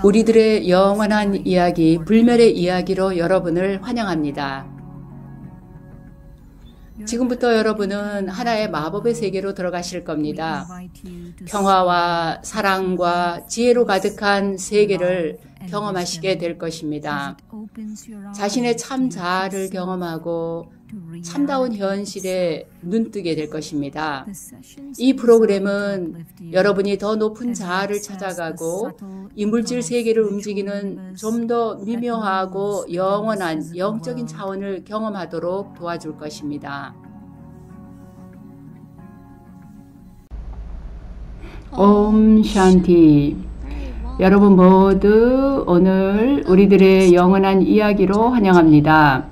우리들의 영원한 이야기, 불멸의 이야기로 여러분을 환영합니다. 지금부터 여러분은 하나의 마법의 세계로 들어가실 겁니다. 평화와 사랑과 지혜로 가득한 세계를 경험하시게 될 것입니다. 자신의 참 자아를 경험하고 참다운 현실에 눈뜨게 될 것입니다. 이 프로그램은 여러분이 더 높은 자아를 찾아가고 이물질 세계를 움직이는 좀 더 미묘하고 영원한 영적인 차원을 경험하도록 도와줄 것입니다. 옴 샨티. 여러분 모두 오늘 우리들의 영원한 이야기로 환영합니다.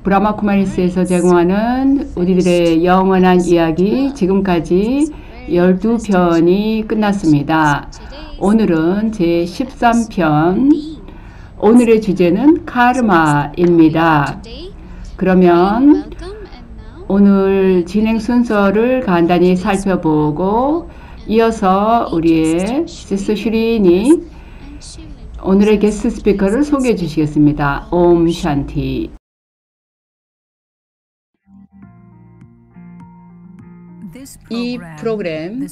브라마 쿠마리스에서 제공하는 우리들의 영원한 이야기, 지금까지 12편이 끝났습니다. 오늘은 제13편, 오늘의 주제는 카르마입니다. 그러면 오늘 진행 순서를 간단히 살펴보고 이어서 우리의 시스터 슈린이 오늘의 게스트 스피커를 소개해 주시겠습니다. 옴 샨티. 이 프로그램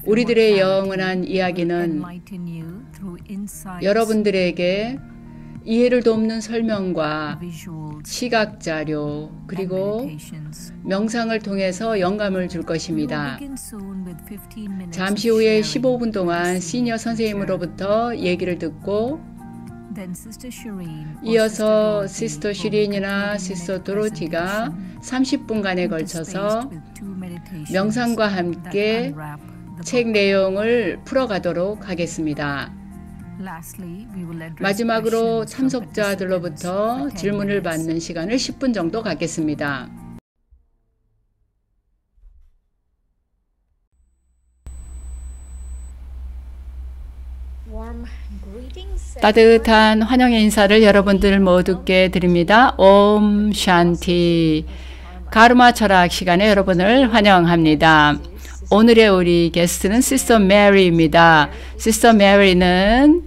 우리들의 영원한 이야기는 여러분들에게 이해를 돕는 설명과 시각자료 그리고 명상을 통해서 영감을 줄 것입니다. 잠시 후에 15분 동안 시니어 선생님으로부터 얘기를 듣고 이어서 시스터 슈린이나 시스터 도로티가 30분간에 걸쳐서 명상과 함께 책 내용을 풀어가도록 하겠습니다. 마지막으로 참석자들로부터 질문을 받는 시간을 10분 정도 갖겠습니다. 따뜻한 환영의 인사를 여러분들 모두께 드립니다. 옴 샨티. 가르마 철학 시간에 여러분을 환영합니다. 오늘의 우리 게스트는 시스터 메리입니다. 시스터 메리는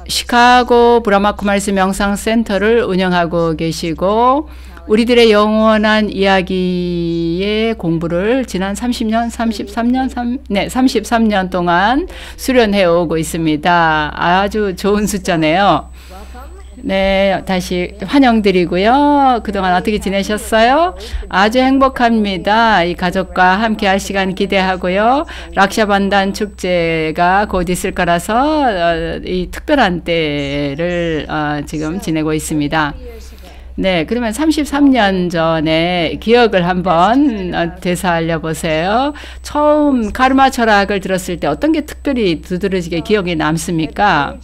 시카고 브라마 쿠마리스 명상센터를 운영하고 계시고 우리들의 영원한 이야기의 공부를 지난 33년 동안 수련해 오고 있습니다. 아주 좋은 숫자네요. 네, 다시 환영드리고요. 그동안 어떻게 지내셨어요? 아주 행복합니다. 이 가족과 함께 할 시간 기대하고요. 락샤반단 축제가 곧 있을 거라서 이 특별한 때를 지금 지내고 있습니다. 네, 그러면 33년 전에 기억을 한번 되살려 보세요. 처음 카르마 철학을 들었을 때 어떤 게 특별히 두드러지게 기억에 남습니까?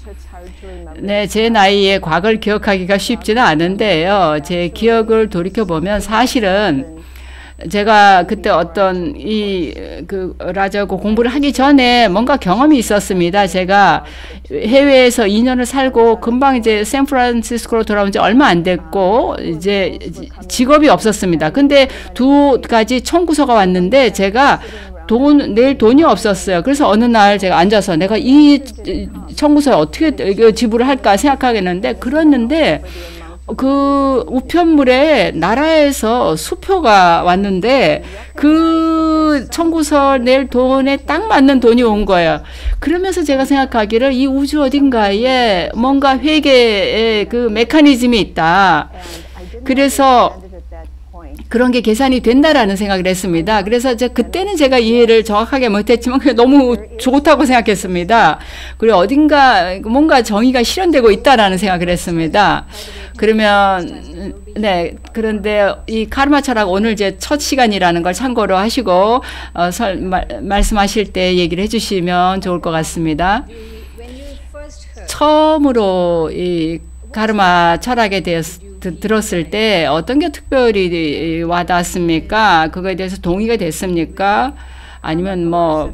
네, 제 나이에 과거를 기억하기가 쉽지는 않은데요. 제 기억을 돌이켜보면 사실은 제가 그때 어떤 라자고 공부를 하기 전에 뭔가 경험이 있었습니다. 제가 해외에서 2년을 살고 금방 이제 샌프란시스코로 돌아온 지 얼마 안 됐고 이제 직업이 없었습니다. 근데 두 가지 청구서가 왔는데 제가 낼 돈이 없었어요. 그래서 어느 날 제가 앉아서 내가 이 청구서에 어떻게 지불을 할까 생각하겠는데 그랬는데 그 우편물에 나라에서 수표가 왔는데 그 청구서 낼 돈에 딱 맞는 돈이 온 거예요. 그러면서 제가 생각하기를 이 우주 어딘가에 뭔가 회계의 그 메커니즘이 있다. 그래서 그런 게 계산이 된다라는 생각을 했습니다. 그래서 그때는 제가 이해를 정확하게 못했지만 그게 너무 좋다고 생각했습니다. 그리고 어딘가 뭔가 정의가 실현되고 있다라는 생각을 했습니다. 그러면 네, 그런데 이 카르마 철학 오늘 제 첫 시간이라는 걸 참고로 하시고 말씀하실 때 얘기를 해주시면 좋을 것 같습니다. 처음으로 이 카르마 철학에 대해서 들었을 때 어떤 게 특별히 와닿았습니까? 그거에 대해서 동의가 됐습니까? 아니면 뭐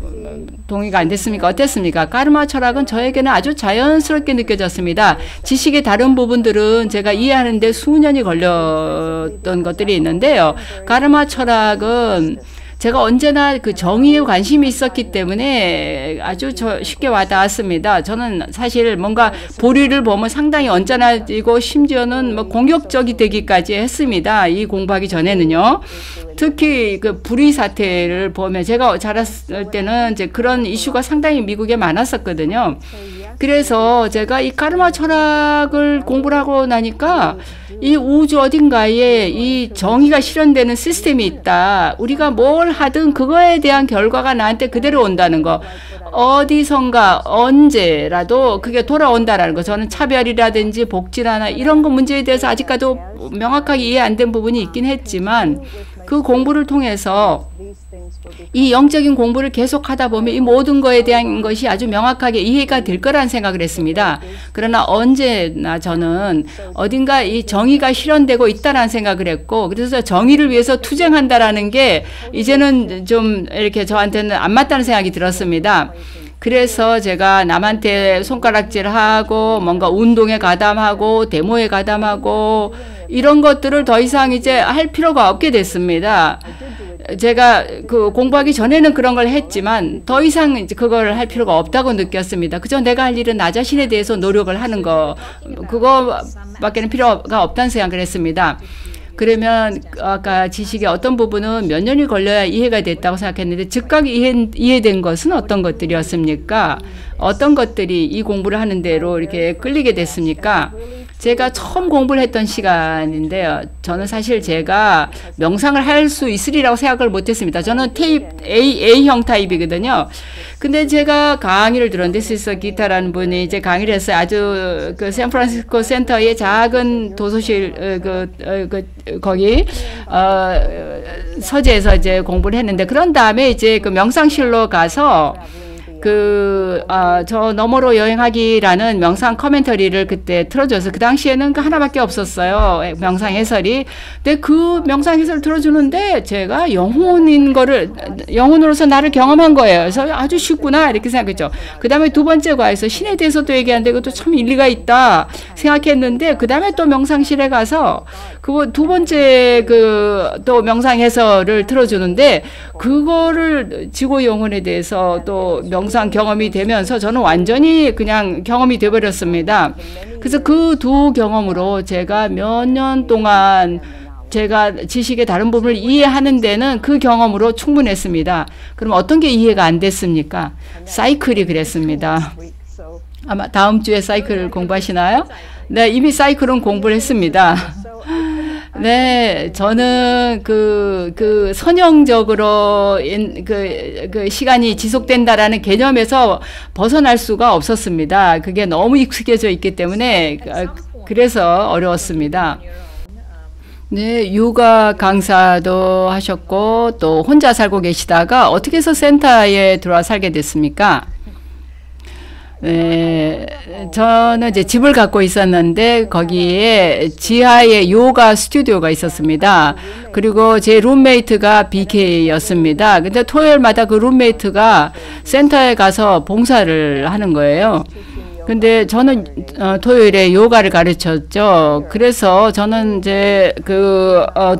동의가 안 됐습니까? 어땠습니까? 카르마 철학은 저에게는 아주 자연스럽게 느껴졌습니다. 지식의 다른 부분들은 제가 이해하는데 수년이 걸렸던 것들이 있는데요. 카르마 철학은 제가 언제나 그 정의에 관심이 있었기 때문에 아주 쉽게 와닿았습니다. 저는 사실 뭔가 보리를 보면 상당히 언짢아지고 심지어는 뭐 공격적이 되기까지 했습니다. 이 공부하기 전에는요. 특히 그 불의 사태를 보면 제가 자랐을 때는 이제 그런 이슈가 상당히 미국에 많았었거든요. 그래서 제가 이 카르마 철학을 공부를 하고 나니까 이 우주 어딘가에 이 정의가 실현되는 시스템이 있다. 우리가 뭘 하든 그거에 대한 결과가 나한테 그대로 온다는 거. 어디선가 언제라도 그게 돌아온다라는 거. 저는 차별이라든지 복지라나 이런 거 문제에 대해서 아직까지도 명확하게 이해 안 된 부분이 있긴 했지만 그 공부를 통해서 이 영적인 공부를 계속 하다 보면 이 모든 거에 대한 것이 아주 명확하게 이해가 될 거라는 생각을 했습니다. 그러나 언제나 저는 어딘가 이 정의가 실현되고 있다라는 생각을 했고, 그래서 정의를 위해서 투쟁한다라는 게 이제는 좀 이렇게 저한테는 안 맞다는 생각이 들었습니다. 그래서 제가 남한테 손가락질하고 뭔가 운동에 가담하고 데모에 가담하고 이런 것들을 더 이상 이제 할 필요가 없게 됐습니다. 제가 그 공부하기 전에는 그런 걸 했지만 더 이상 이제 그걸 할 필요가 없다고 느꼈습니다. 그저 내가 할 일은 나 자신에 대해서 노력을 하는 거, 그거밖에는 필요가 없다는 생각을 했습니다. 그러면 아까 지식의 어떤 부분은 몇 년이 걸려야 이해가 됐다고 생각했는데 즉각 이해된 것은 어떤 것들이었습니까? 어떤 것들이 이 공부를 하는 대로 이렇게 끌리게 됐습니까? 제가 처음 공부를 했던 시간인데요. 저는 사실 제가 명상을 할 수 있으리라고 생각을 못했습니다. 저는 A형 타입이거든요. 근데 제가 강의를 들었는데 시서 기타라는 분이 이제 강의를 했어요. 아주 그 샌프란시스코 센터의 작은 도서실 거기 서재에서 이제 공부를 했는데 그런 다음에 이제 그 명상실로 가서 저 너머로 여행하기라는 명상 커멘터리를 그때 틀어줘서 그 당시에는 그 하나밖에 없었어요. 명상 해설이. 근데 그 명상 해설을 틀어주는데 제가 영혼으로서 나를 경험한 거예요. 그래서 아주 쉽구나 이렇게 생각했죠. 그 다음에 두 번째 과에서 신에 대해서도 얘기하는데 그것도 참 일리가 있다 생각했는데 그 다음에 또 명상실에 가서 그 두 번째 또 명상 해설을 틀어주는데 그거를 지구 영혼에 대해서 또 명상 경험이 되면서 저는 완전히 그냥 경험이 되어버렸습니다. 그래서 그 두 경험으로 제가 몇 년 동안 제가 지식의 다른 부분을 이해하는 데는 그 경험으로 충분했습니다. 그럼 어떤 게 이해가 안 됐습니까? 사이클이 그랬습니다. 아마 다음 주에 사이클 공부하시나요? 네, 이미 사이클은 공부를 했습니다. 네, 저는 선형적으로 그 시간이 지속된다라는 개념에서 벗어날 수가 없었습니다. 그게 너무 익숙해져 있기 때문에 그래서 어려웠습니다. 네, 요가 강사도 하셨고 또 혼자 살고 계시다가 어떻게 해서 센터에 들어와 살게 됐습니까? 네, 저는 이제 집을 갖고 있었는데 거기에 지하에 요가 스튜디오가 있었습니다. 그리고 제 룸메이트가 BK였습니다. 근데 토요일마다 그 룸메이트가 센터에 가서 봉사를 하는 거예요. 근데 저는 토요일에 요가를 가르쳤죠. 그래서 저는 이제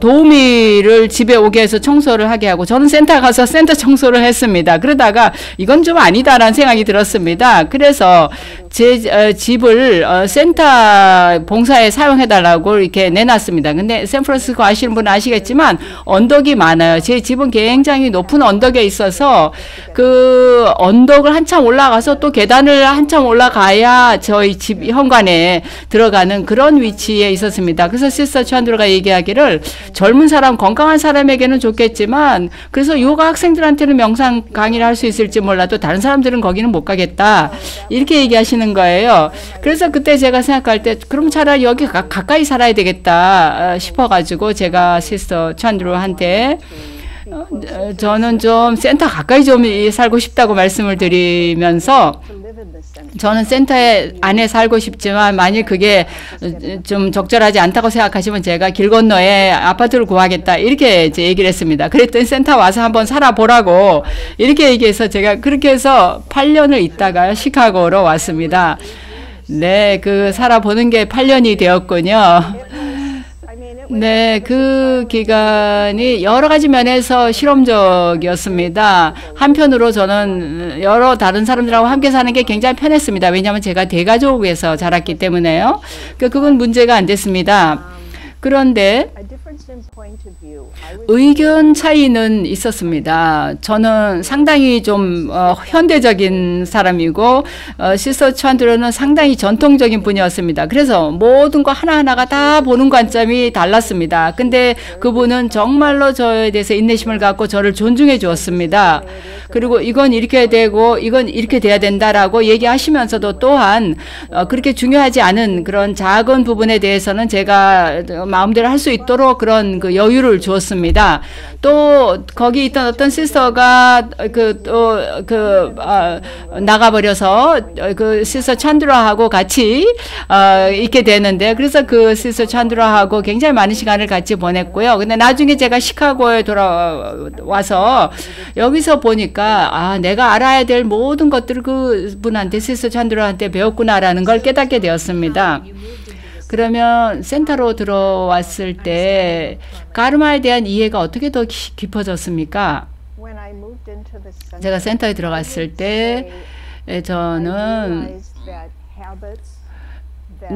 도우미를 집에 오게 해서 청소를 하게 하고 저는 센터 가서 센터 청소를 했습니다. 그러다가 이건 좀 아니다라는 생각이 들었습니다. 그래서 제 집을 센터 봉사에 사용해달라고 이렇게 내놨습니다. 근데 샌프란시스코 아시는 분은 아시겠지만 언덕이 많아요. 제 집은 굉장히 높은 언덕에 있어서 그 언덕을 한참 올라가서 또 계단을 한참 올라가야 저희 집 현관에 들어가는 그런 위치에 있었습니다. 그래서 시스터 찬드로가 얘기하기를 젊은 사람, 건강한 사람에게는 좋겠지만 그래서 요가 학생들한테는 명상 강의를 할 수 있을지 몰라도 다른 사람들은 거기는 못 가겠다. 이렇게 얘기하시는 거예요. 그래서 그때 제가 생각할 때 그럼 차라리 여기 가까이 살아야 되겠다 싶어가지고 제가 시스터 찬드로한테 저는 좀 센터 가까이 좀 살고 싶다고 말씀을 드리면서 저는 센터에 안에 살고 싶지만 만일 그게 좀 적절하지 않다고 생각하시면 제가 길 건너에 아파트를 구하겠다 이렇게 이제 얘기를 했습니다. 그랬더니 센터 와서 한번 살아보라고 이렇게 얘기해서 제가 그렇게 해서 8년을 있다가 시카고로 왔습니다. 네, 살아보는 게 8년이 되었군요. 네, 그 기간이 여러 가지 면에서 실험적이었습니다. 한편으로 저는 여러 다른 사람들하고 함께 사는 게 굉장히 편했습니다. 왜냐하면 제가 대가족에서 자랐기 때문에요. 그건 문제가 안 됐습니다. 그런데 의견 차이는 있었습니다. 저는 상당히 좀 현대적인 사람이고 시스터 찬드로는 상당히 전통적인 분이었습니다. 그래서 모든 거 하나하나가 다 보는 관점이 달랐습니다. 근데 그분은 정말로 저에 대해서 인내심을 갖고 저를 존중해 주었습니다. 그리고 이건 이렇게 되고 이건 이렇게 돼야 된다라고 얘기하시면서도 또한 그렇게 중요하지 않은 그런 작은 부분에 대해서는 제가 마음대로 할 수 있도록 그런 그 여유를 주었습니다. 또 거기 있던 어떤 시스터가 나가버려서 그 시스터 찬드라하고 같이 있게 되는데, 그래서 그 시스터 찬드라하고 굉장히 많은 시간을 같이 보냈고요. 근데 나중에 제가 시카고에 돌아와서 여기서 보니까 내가 알아야 될 모든 것들을 그 분한테, 시스터 찬드라한테 배웠구나라는 걸 깨닫게 되었습니다. 그러면 센터로 들어왔을 때 가르마에 대한 이해가 어떻게 더 깊어졌습니까? 제가 센터에 들어갔을 때 저는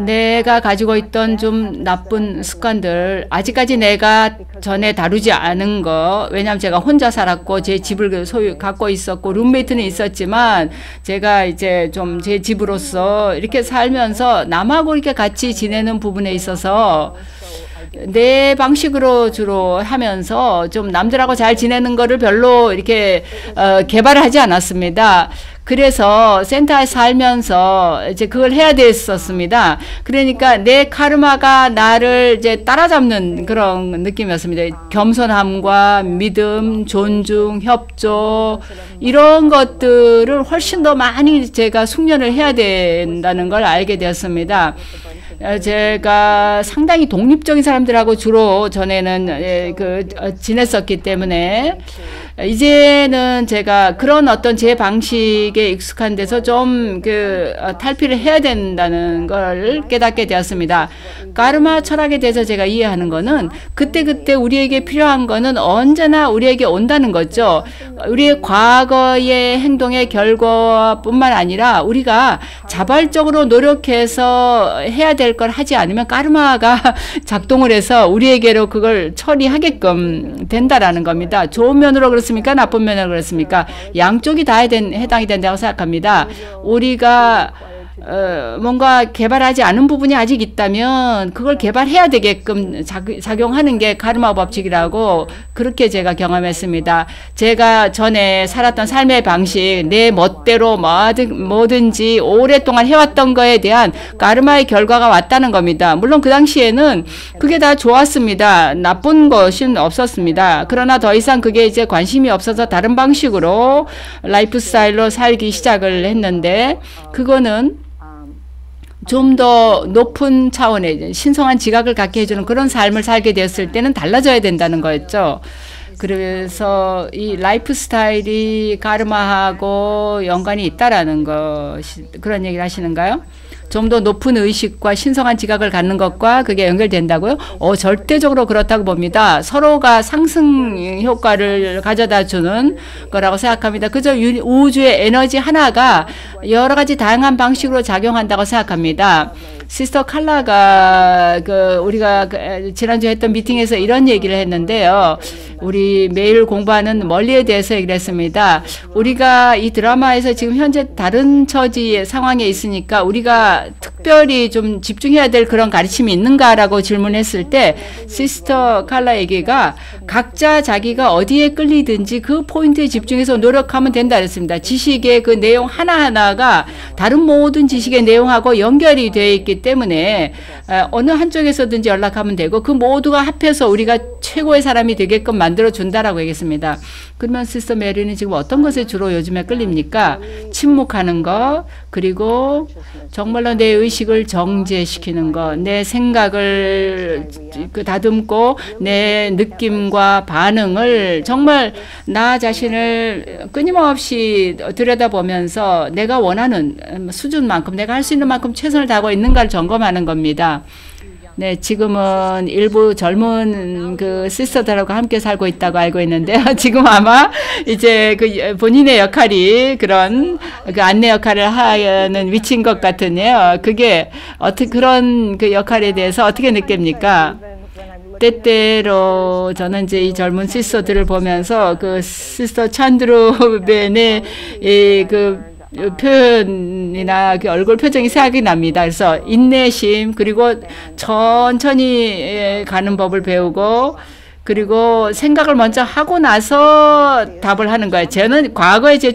내가 가지고 있던 좀 나쁜 습관들, 아직까지 내가 전에 다루지 않은 거, 왜냐하면 제가 혼자 살았고 제 집을 갖고 있었고 룸메이트는 있었지만 제가 이제 좀 제 집으로서 이렇게 살면서 남하고 이렇게 같이 지내는 부분에 있어서 내 방식으로 주로 하면서 좀 남들하고 잘 지내는 거를 별로 이렇게 개발을 하지 않았습니다. 그래서 센터에 살면서 이제 그걸 해야 됐었습니다. 그러니까 내 카르마가 나를 이제 따라잡는 그런 느낌이었습니다. 겸손함과 믿음, 존중, 협조, 이런 것들을 훨씬 더 많이 제가 숙련을 해야 된다는 걸 알게 되었습니다. 제가 상당히 독립적인 사람들하고 주로 전에는 지냈었기 때문에 이제는 제가 그런 어떤 제 방식에 익숙한 데서 좀 탈피를 해야 된다는 걸 깨닫게 되었습니다. 카르마 철학에 대해서 제가 이해하는 거는 그때그때 우리에게 필요한 거는 언제나 우리에게 온다는 거죠. 우리의 과거의 행동의 결과뿐만 아니라 우리가 자발적으로 노력해서 해야 될 걸 하지 않으면 카르마가 작동을 해서 우리에게로 그걸 처리하게끔 된다라는 겁니다. 좋은 면으로 그렇습니까? 나쁜 면으로 그렇습니까? 양쪽이 다 해당이 된다고 생각합니다. 우리가 뭔가 개발하지 않은 부분이 아직 있다면 그걸 개발해야 되게끔 작용하는 게 카르마 법칙이라고 그렇게 제가 경험했습니다. 제가 전에 살았던 삶의 방식, 내 멋대로 뭐든지 오랫동안 해왔던 거에 대한 카르마의 결과가 왔다는 겁니다. 물론 그 당시에는 그게 다 좋았습니다. 나쁜 것은 없었습니다. 그러나 더 이상 그게 이제 관심이 없어서 다른 방식으로 라이프 스타일로 살기 시작을 했는데, 그거는 좀 더 높은 차원의 신성한 지각을 갖게 해주는 그런 삶을 살게 되었을 때는 달라져야 된다는 거였죠. 그래서 이 라이프 스타일이 카르마하고 연관이 있다라는 것이, 그런 얘기를 하시는가요? 좀 더 높은 의식과 신성한 지각을 갖는 것과 그게 연결된다고요? 절대적으로 그렇다고 봅니다. 서로가 상승 효과를 가져다 주는 거라고 생각합니다. 그저 우주의 에너지 하나가 여러 가지 다양한 방식으로 작용한다고 생각합니다. 시스터 칼라가 우리가 지난주에 했던 미팅에서 이런 얘기를 했는데요. 우리 매일 공부하는 멀리에 대해서 얘기를 했습니다. 우리가 이 드라마에서 지금 현재 다른 처지의 상황에 있으니까 우리가 특별히 좀 집중해야 될 그런 가르침이 있는가라고 질문했을 때 시스터 칼라 얘기가 각자 자기가 어디에 끌리든지 그 포인트에 집중해서 노력하면 된다 그랬습니다. 지식의 그 내용 하나하나가 다른 모든 지식의 내용하고 연결이 되어 있기 때문에 어느 한쪽에서든지 연락하면 되고 그 모두가 합해서 우리가 최고의 사람이 되게끔 만들어준다라고 얘기했습니다. 그러면 시스터 메리는 지금 어떤 것에 주로 요즘에 끌립니까? 침묵하는 거, 그리고 정말로 내 의식을 정제시키는 거, 내 생각을 다듬고 내 느낌과 반응을 정말 나 자신을 끊임없이 들여다보면서 내가 원하는 수준만큼, 내가 할 수 있는 만큼 최선을 다하고 있는가를 점검하는 겁니다. 네, 지금은 일부 젊은 그 시스터들하고 함께 살고 있다고 알고 있는데요. 지금 아마 이제 그 본인의 역할이 그런 그 안내 역할을 하는 위치인 것 같으네요. 그게 어떻게 그런 그 역할에 대해서 어떻게 느낍니까? 때때로 저는 이제 이 젊은 시스터들을 보면서 그 시스터 찬드루 벤의 그 표현이나 그 얼굴 표정이 생각이 납니다. 그래서 인내심 그리고 천천히 가는 법을 배우고 그리고 생각을 먼저 하고 나서 답을 하는 거예요. 저는 과거의 제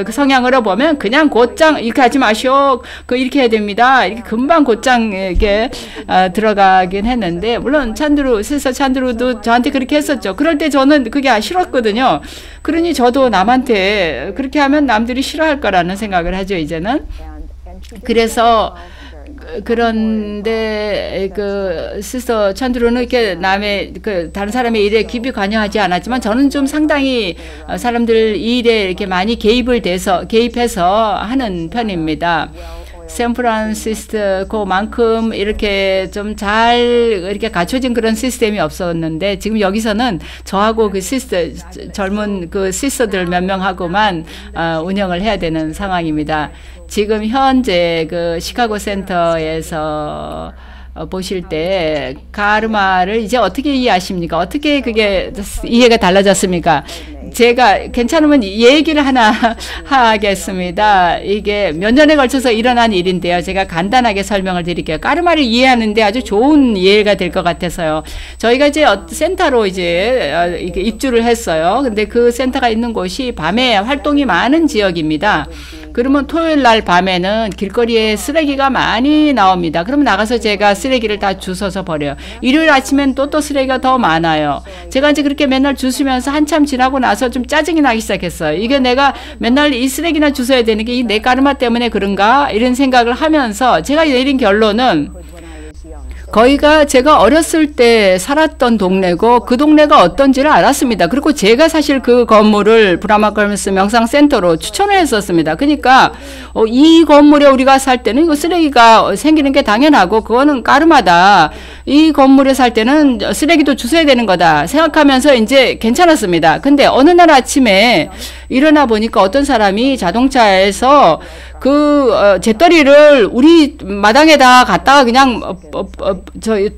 성향으로 보면 그냥 곧장 이렇게 하지 마시오. 이렇게 해야 됩니다. 이렇게 금방 곧장 이렇게 들어가긴 했는데 물론 시스터 찬드루도 저한테 그렇게 했었죠. 그럴 때 저는 그게 싫었거든요. 그러니 저도 남한테 그렇게 하면 남들이 싫어할 거라는 생각을 하죠, 이제는. 그래서 그런데 그 시스터 찬드루는 이렇게 남의 그 다른 사람의 일에 깊이 관여하지 않았지만 저는 좀 상당히 사람들 일에 이렇게 많이 개입해서 하는 편입니다. 샌프란시스코만큼 이렇게 좀 잘 이렇게 갖춰진 그런 시스템이 없었는데 지금 여기서는 저하고 그 젊은 그 시스터들 몇 명하고만 운영을 해야 되는 상황입니다. 지금 현재 그 시카고 센터에서 보실 때 카르마를 이제 어떻게 이해하십니까? 어떻게 그게 이해가 달라졌습니까? 제가 괜찮으면 얘기를 하나 하겠습니다. 이게 몇 년에 걸쳐서 일어난 일인데요. 제가 간단하게 설명을 드릴게요. 카르마를 이해하는데 아주 좋은 이해가 될 것 같아서요. 저희가 이제 센터로 이제 이게 입주를 했어요. 근데 그 센터가 있는 곳이 밤에 활동이 많은 지역입니다. 그러면 토요일 날 밤에는 길거리에 쓰레기가 많이 나옵니다. 그러면 나가서 제가 쓰레기를 다 주워서 버려요. 일요일 아침엔 또 쓰레기가 더 많아요. 제가 이제 그렇게 맨날 주시면서 한참 지나고 나서 좀 짜증이 나기 시작했어요. 이게 내가 맨날 이 쓰레기나 주워야 되는 게 이 내 까르마 때문에 그런가? 이런 생각을 하면서 제가 내린 결론은 거기가 제가 어렸을 때 살았던 동네고 그 동네가 어떤지를 알았습니다. 그리고 제가 사실 그 건물을 브라마 걸면스 명상센터로 추천을 했었습니다. 그러니까 이 건물에 우리가 살 때는 이거 쓰레기가 생기는 게 당연하고 그거는 까르마다. 이 건물에 살 때는 쓰레기도 주워야 되는 거다 생각하면서 이제 괜찮았습니다. 근데 어느 날 아침에 일어나 보니까 어떤 사람이 자동차에서 그 재떨이를 우리 마당에다 갖다가 그냥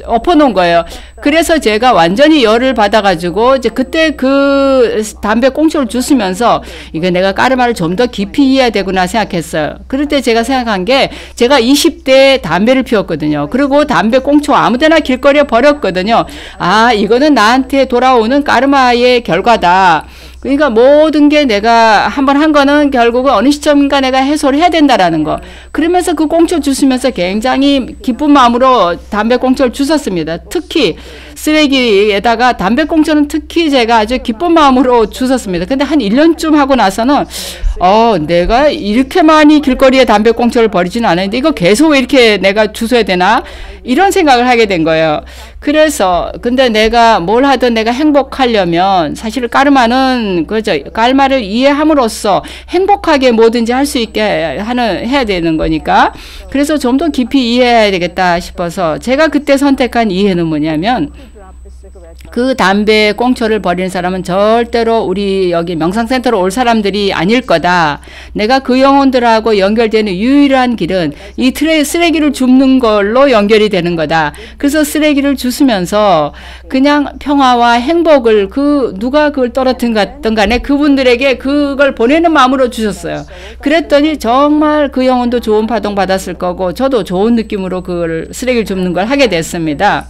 엎어놓은 거예요. 그래서 제가 완전히 열을 받아가지고 이제 그때 그 담배 꽁초를 주스면서 이거 내가 까르마를 좀 더 깊이 이해해야 되구나 생각했어요. 그럴 때 제가 생각한 게 제가 20대에 담배를 피웠거든요. 그리고 담배 꽁초 아무데나 길거리에 버렸거든요. 아, 이거는 나한테 돌아오는 까르마의 결과다. 그러니까 모든 게 내가 한번 한 거는 결국은 어느 시점인가 내가 해소를 해야 된다라는 거. 그러면서 그 꽁초 주시면서 굉장히 기쁜 마음으로 담배 꽁초를 주셨습니다. 특히 쓰레기에다가 담배 꽁초는 특히 제가 아주 기쁜 마음으로 주셨습니다. 근데 한 1년쯤 하고 나서는 내가 이렇게 많이 길거리에 담배 꽁초를 버리지는 않았는데 이거 계속 왜 이렇게 내가 주워야 되나? 이런 생각을 하게 된 거예요. 그래서 근데 내가 뭘 하든 내가 행복하려면 사실 까르마는 그죠. 까르마를 이해함으로써 행복하게 뭐든지 할 수 있게 해야 되는 거니까. 그래서 좀 더 깊이 이해해야 되겠다 싶어서 제가 그때 선택한 이해는 뭐냐면 그 담배 꽁초를 버리는 사람은 절대로 우리 여기 명상센터로 올 사람들이 아닐 거다. 내가 그 영혼들하고 연결되는 유일한 길은 이 쓰레기를 줍는 걸로 연결이 되는 거다. 그래서 쓰레기를 주스면서 그냥 평화와 행복을 누가 그걸 떨어뜨렸든 간에 그분들에게 그걸 보내는 마음으로 주셨어요. 그랬더니 정말 그 영혼도 좋은 파동 받았을 거고 저도 좋은 느낌으로 그걸 쓰레기를 줍는 걸 하게 됐습니다.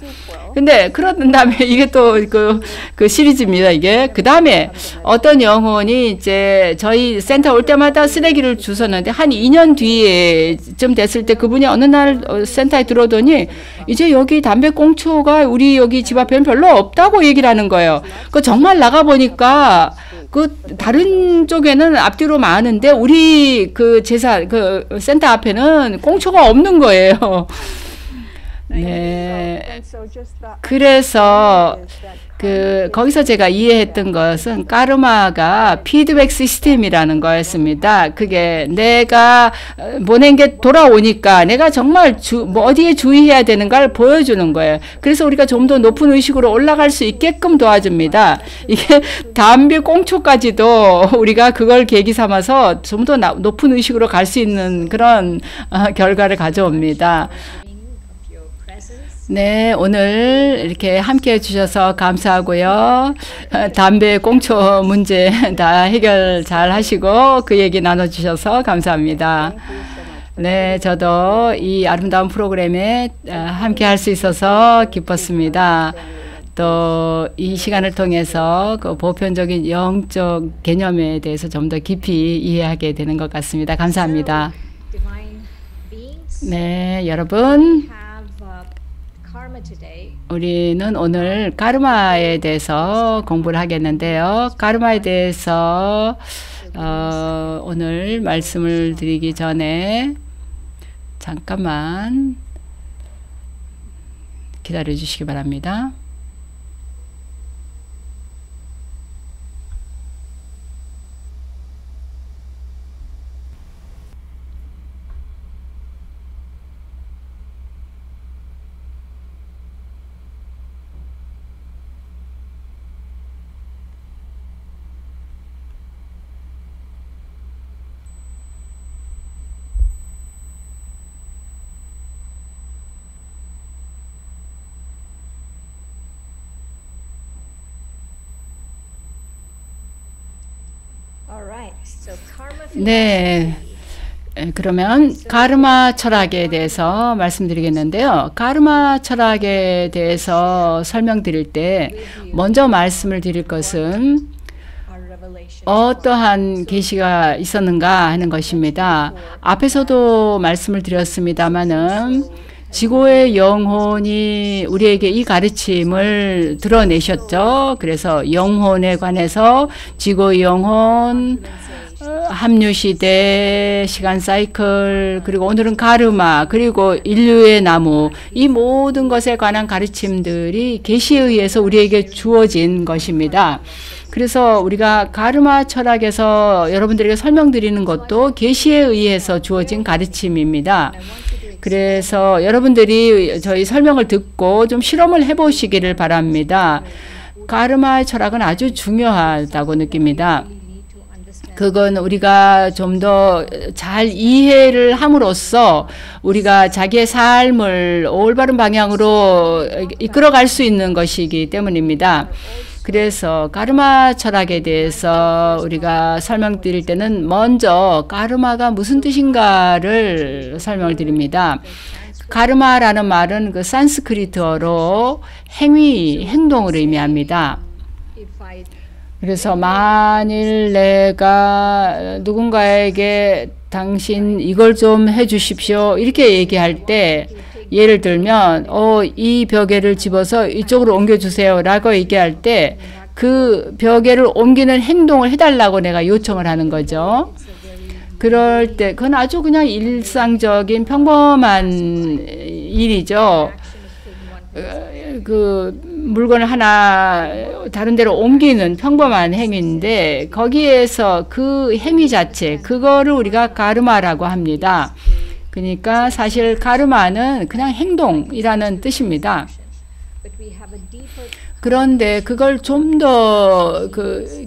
근데 그런 다음에 이게 또 그 시리즈입니다. 이게 그 다음에 어떤 영혼이 이제 저희 센터 올 때마다 쓰레기를 주웠는데 한 2년 뒤에쯤 됐을 때 그분이 어느 날 센터에 들어오더니 이제 여기 담배 꽁초가 우리 여기 집 앞에는 별로 없다고 얘기를 하는 거예요. 그 정말 나가 보니까 그 다른 쪽에는 앞뒤로 많은데 우리 그 센터 앞에는 꽁초가 없는 거예요. 네. 그래서 거기서 제가 이해했던 것은 까르마가 피드백 시스템이라는 거였습니다. 그게 내가 보낸 게 돌아오니까 내가 정말 어디에 주의해야 되는가를 보여주는 거예요. 그래서 우리가 좀 더 높은 의식으로 올라갈 수 있게끔 도와줍니다. 이게 담배 꽁초까지도 우리가 그걸 계기 삼아서 좀 더 높은 의식으로 갈 수 있는 그런 결과를 가져옵니다. 네, 오늘 이렇게 함께 해주셔서 감사하고요. 담배 꽁초 문제 다 해결 잘 하시고 그 얘기 나눠주셔서 감사합니다. 네, 저도 이 아름다운 프로그램에 함께 할 수 있어서 기뻤습니다. 또 이 시간을 통해서 그 보편적인 영적 개념에 대해서 좀 더 깊이 이해하게 되는 것 같습니다. 감사합니다. 네, 여러분. 우리는 오늘 카르마에 대해서 공부를 하겠는데요. 카르마에 대해서 오늘 말씀을 드리기 전에 잠깐만 기다려 주시기 바랍니다. 네, 그러면 카르마 철학에 대해서 말씀드리겠는데요. 카르마 철학에 대해서 설명드릴 때 먼저 말씀을 드릴 것은 어떠한 계시가 있었는가 하는 것입니다. 앞에서도 말씀을 드렸습니다마는 지고의 영혼이 우리에게 이 가르침을 드러내셨죠. 그래서 영혼에 관해서 지고의 영혼, 합류시대, 시간 사이클, 그리고 오늘은 카르마, 그리고 인류의 나무, 이 모든 것에 관한 가르침들이 계시에 의해서 우리에게 주어진 것입니다. 그래서 우리가 카르마 철학에서 여러분들에게 설명드리는 것도 계시에 의해서 주어진 가르침입니다. 그래서 여러분들이 저희 설명을 듣고 좀 실험을 해보시기를 바랍니다. 카르마의 철학은 아주 중요하다고 느낍니다. 그건 우리가 좀 더 잘 이해를 함으로써 우리가 자기의 삶을 올바른 방향으로 이끌어갈 수 있는 것이기 때문입니다. 그래서 카르마 철학에 대해서 우리가 설명드릴 때는 먼저 카르마가 무슨 뜻인가를 설명을 드립니다. 카르마라는 말은 그 산스크리트어로 행동을 의미합니다. 그래서 만일 내가 누군가에게 당신 이걸 좀 해주십시오 이렇게 얘기할 때 예를 들면 이 벽에를 집어서 이쪽으로 옮겨주세요 라고 얘기할 때 그 벽에를 옮기는 행동을 해달라고 내가 요청을 하는 거죠. 그럴 때 그건 아주 그냥 일상적인 평범한 일이죠. 그 물건을 하나 다른 데로 옮기는 평범한 행위인데 거기에서 그 행위 자체 그거를 우리가 카르마라고 합니다. 그러니까 사실 카르마는 그냥 행동이라는 뜻입니다. 그런데 그걸 좀 더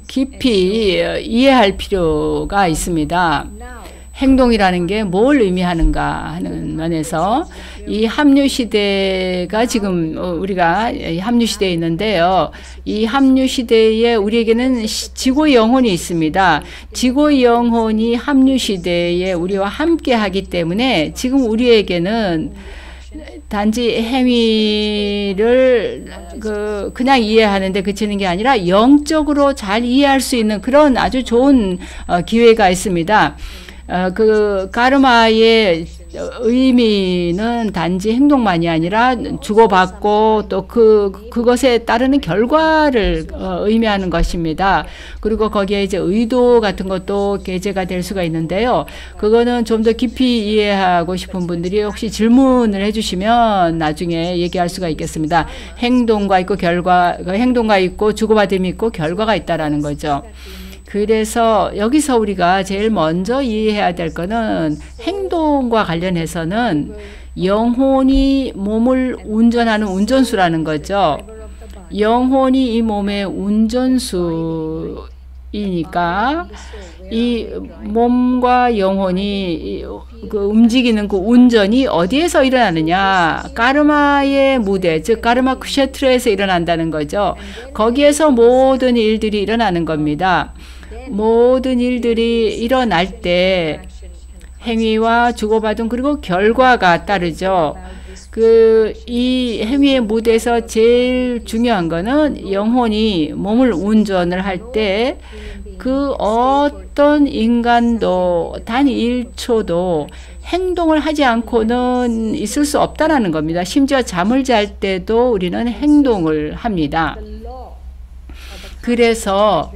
깊이 이해할 필요가 있습니다. 행동이라는 게 뭘 의미하는가 하는 면에서 이 합류시대가 지금 우리가 합류시대에 있는데요. 이 합류시대에 우리에게는 지고 영혼이 있습니다. 지고 영혼이 합류시대에 우리와 함께 하기 때문에 지금 우리에게는 단지 행위를 그냥 이해하는데 그치는 게 아니라 영적으로 잘 이해할 수 있는 그런 아주 좋은 기회가 있습니다. 그 카르마의 의미는 단지 행동만이 아니라 주고받고 또 그것에 따르는 결과를 의미하는 것입니다. 그리고 거기에 이제 의도 같은 것도 게재가 될 수가 있는데요. 그거는 좀 더 깊이 이해하고 싶은 분들이 혹시 질문을 해주시면 나중에 얘기할 수가 있겠습니다. 행동과 있고 행동과 있고 주고받음이 있고 결과가 있다라는 거죠. 그래서 여기서 우리가 제일 먼저 이해해야 될 거는 행동과 관련해서는 영혼이 몸을 운전하는 운전수라는 거죠. 영혼이 이 몸의 운전수이니까 이 몸과 영혼이 움직이는 그 운전이 어디에서 일어나느냐? 까르마의 무대, 즉 까르마 쿠셰트르에서 일어난다는 거죠. 거기에서 모든 일들이 일어나는 겁니다. 모든 일들이 일어날 때 행위와 주고받음 그리고 결과가 따르죠. 이 행위의 무대에서 제일 중요한 거는 영혼이 몸을 운전을 할 때 그 어떤 인간도 단 1초도 행동을 하지 않고는 있을 수 없다라는 겁니다. 심지어 잠을 잘 때도 우리는 행동을 합니다. 그래서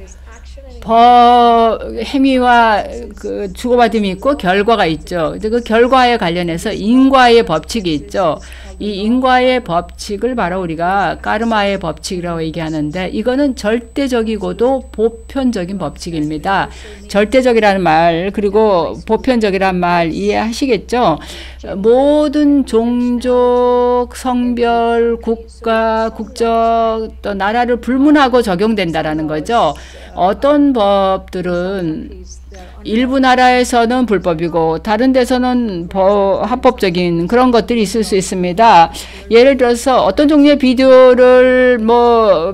행위와 그 주고받음이 있고 결과가 있죠. 그 결과에 관련해서 인과의 법칙이 있죠. 이 인과의 법칙을 바로 우리가 까르마의 법칙이라고 얘기하는데 이거는 절대적이고도 보편적인 법칙입니다. 절대적이라는 말 그리고 보편적이라는 말 이해하시겠죠? 모든 종족, 성별, 국가, 국적, 또 나라를 불문하고 적용된다라는 거죠. 어떤 법들은 일부 나라에서는 불법이고 다른 데서는 합법적인 그런 것들이 있을 수 있습니다. 예를 들어서 어떤 종류의 비디오를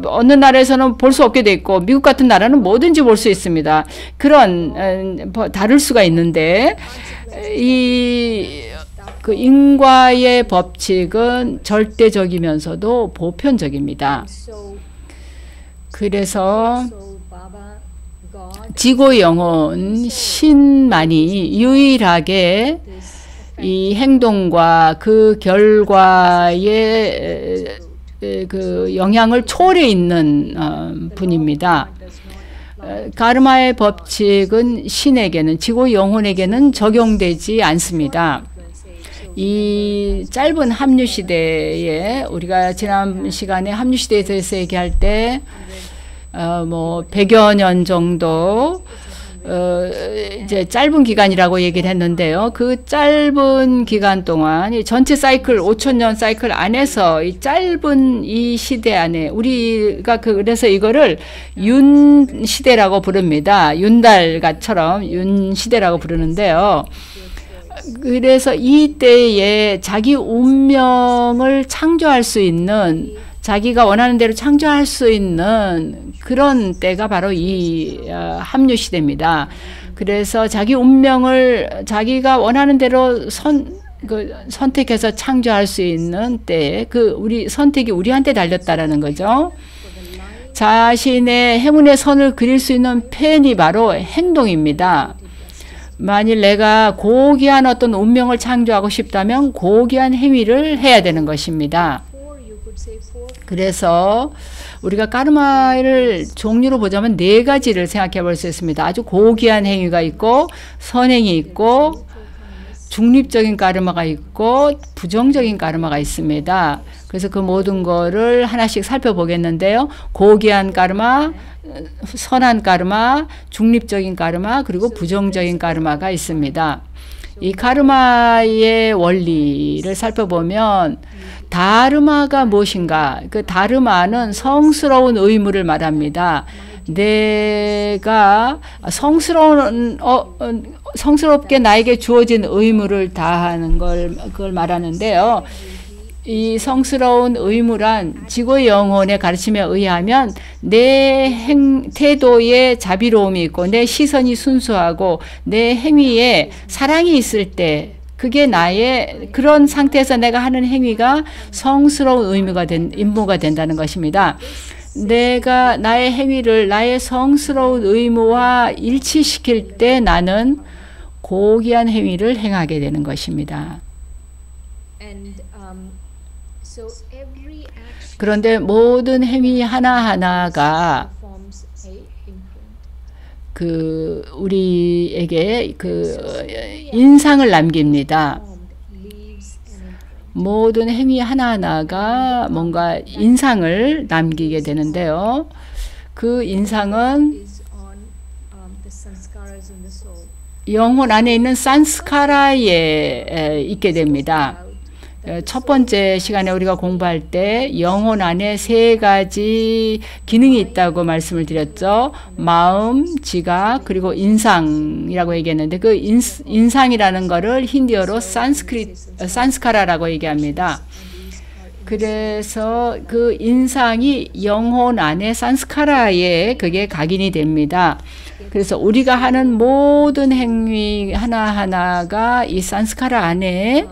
어느 나라에서는 볼 수 없게 돼 있고 미국 같은 나라는 뭐든지 볼 수 있습니다. 그런 다를 수가 있는데 그 인과의 법칙은 절대적이면서도 보편적입니다. 그래서 지고 영혼 신만이 유일하게 이 행동과 그 결과의 그 영향을 초월해 있는 분입니다. 가르마의 법칙은 신에게는 지고 영혼에게는 적용되지 않습니다. 이 짧은 합류 시대에 우리가 지난 시간에 합류 시대에 대해서 얘기할 때 100여 년 정도 이제 짧은 기간이라고 얘기를 했는데요. 그 짧은 기간 동안 이 전체 사이클 5,000년 사이클 안에서 이 짧은 이 시대 안에 우리가 그래서 이거를 윤 시대라고 부릅니다. 윤달가처럼 윤 시대라고 부르는데요. 그래서 이때에 자기 운명을 창조할 수 있는 자기가 원하는 대로 창조할 수 있는 그런 때가 바로 이 합류 시대입니다. 그래서 자기 운명을 자기가 원하는 대로 선택해서 창조할 수 있는 때에 우리 선택이 우리한테 달렸다라는 거죠. 자신의 행운의 선을 그릴 수 있는 펜이 바로 행동입니다. 만일 내가 고귀한 어떤 운명을 창조하고 싶다면 고귀한 행위를 해야 되는 것입니다. 그래서 우리가 까르마를 종류로 보자면 4가지를 생각해 볼 수 있습니다. 아주 고귀한 행위가 있고 선행이 있고 중립적인 까르마가 있고 부정적인 까르마가 있습니다. 그래서 그 모든 거를 하나씩 살펴보겠는데요. 고귀한 까르마, 선한 까르마, 중립적인 까르마, 그리고 부정적인 까르마가 있습니다. 이 카르마의 원리를 살펴보면 다르마가 무엇인가? 그 다르마는 성스러운 의무를 말합니다. 내가 성스럽게 나에게 주어진 의무를 다하는 그걸 말하는데요. 이 성스러운 의무란 지구 영혼의 가르침에 의하면 내 태도에 자비로움이 있고 내 시선이 순수하고 내 행위에 사랑이 있을 때 그게 나의 그런 상태에서 내가 하는 행위가 성스러운 임무가 된다는 것입니다. 내가 나의 행위를 나의 성스러운 의무와 일치시킬 때 나는 고귀한 행위를 행하게 되는 것입니다. 그런데 모든 행위 하나하나가 우리에게 인상을 남깁니다. 모든 행위 하나하나가 뭔가 인상을 남기게 되는데요. 그 인상은 영혼 안에 있는 산스카라에 있게 됩니다. 첫 번째 시간에 우리가 공부할 때 영혼 안에 3가지 기능이 있다고 말씀을 드렸죠. 마음, 지각, 그리고 인상이라고 얘기했는데 그 인상이라는 거를 힌디어로 산스카라라고 얘기합니다. 그래서 그 인상이 영혼 안에 산스카라에 그게 각인이 됩니다. 그래서 우리가 하는 모든 행위 하나하나가 이 산스카라 안에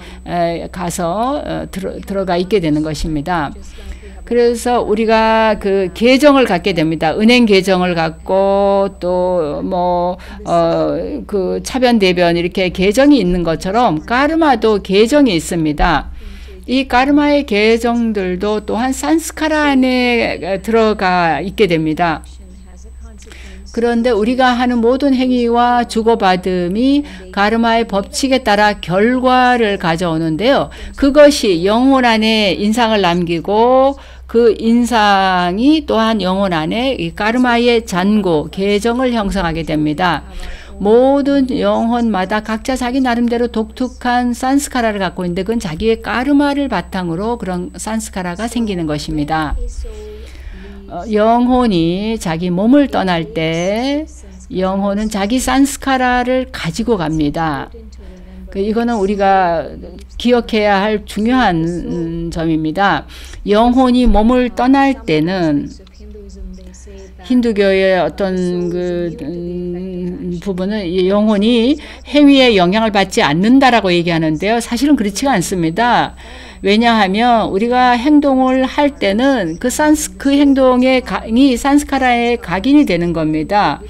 가서 들어가 있게 되는 것입니다. 그래서 우리가 그 계정을 갖게 됩니다. 은행 계정을 갖고 또 그 차변 대변 이렇게 계정이 있는 것처럼 까르마도 계정이 있습니다. 이 까르마의 계정들도 또한 산스카라 안에 들어가 있게 됩니다. 그런데 우리가 하는 모든 행위와 주고받음이 가르마의 법칙에 따라 결과를 가져오는데요. 그것이 영혼 안에 인상을 남기고 그 인상이 또한 영혼 안에 이 가르마의 잔고, 계정을 형성하게 됩니다. 모든 영혼마다 각자 자기 나름대로 독특한 산스카라를 갖고 있는데 그건 자기의 까르마를 바탕으로 그런 산스카라가 생기는 것입니다. 영혼이 자기 몸을 떠날 때 영혼은 자기 산스카라를 가지고 갑니다. 이거는 우리가 기억해야 할 중요한 점입니다. 영혼이 몸을 떠날 때는 힌두교의 어떤 부분은 영혼이 행위에 영향을 받지 않는다라고 얘기하는데요. 사실은 그렇지가 않습니다. 왜냐하면 우리가 행동을 할 때는 그 행동의 산스카라에 각인이 되는 겁니다.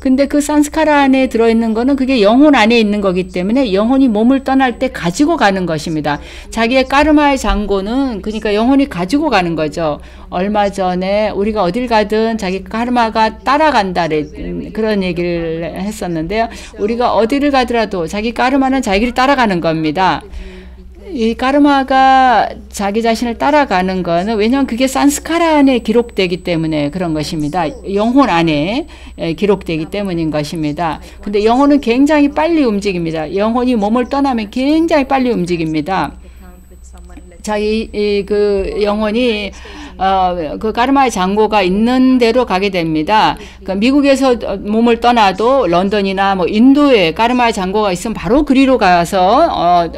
근데 그 산스카라 안에 들어있는 거는 그게 영혼 안에 있는 거기 때문에 영혼이 몸을 떠날 때 가지고 가는 것입니다. 자기의 까르마의 잔고는 그러니까 영혼이 가지고 가는 거죠. 얼마 전에 우리가 어딜 가든 자기 까르마가 따라간다 그런 얘기를 했었는데요. 우리가 어디를 가더라도 자기 까르마는 자기를 따라가는 겁니다. 이 까르마가 자기 자신을 따라가는 거는 왜냐하면 그게 산스카라 안에 기록되기 때문에 그런 것입니다. 영혼 안에 기록되기 때문인 것입니다. 근데 영혼은 굉장히 빨리 움직입니다. 영혼이 몸을 떠나면 굉장히 빨리 움직입니다. 자기 그 영혼이 그 까르마의 잔고가 있는 대로 가게 됩니다. 그러니까 미국에서 몸을 떠나도 런던이나 인도에 까르마의 잔고가 있으면 바로 그리로 가서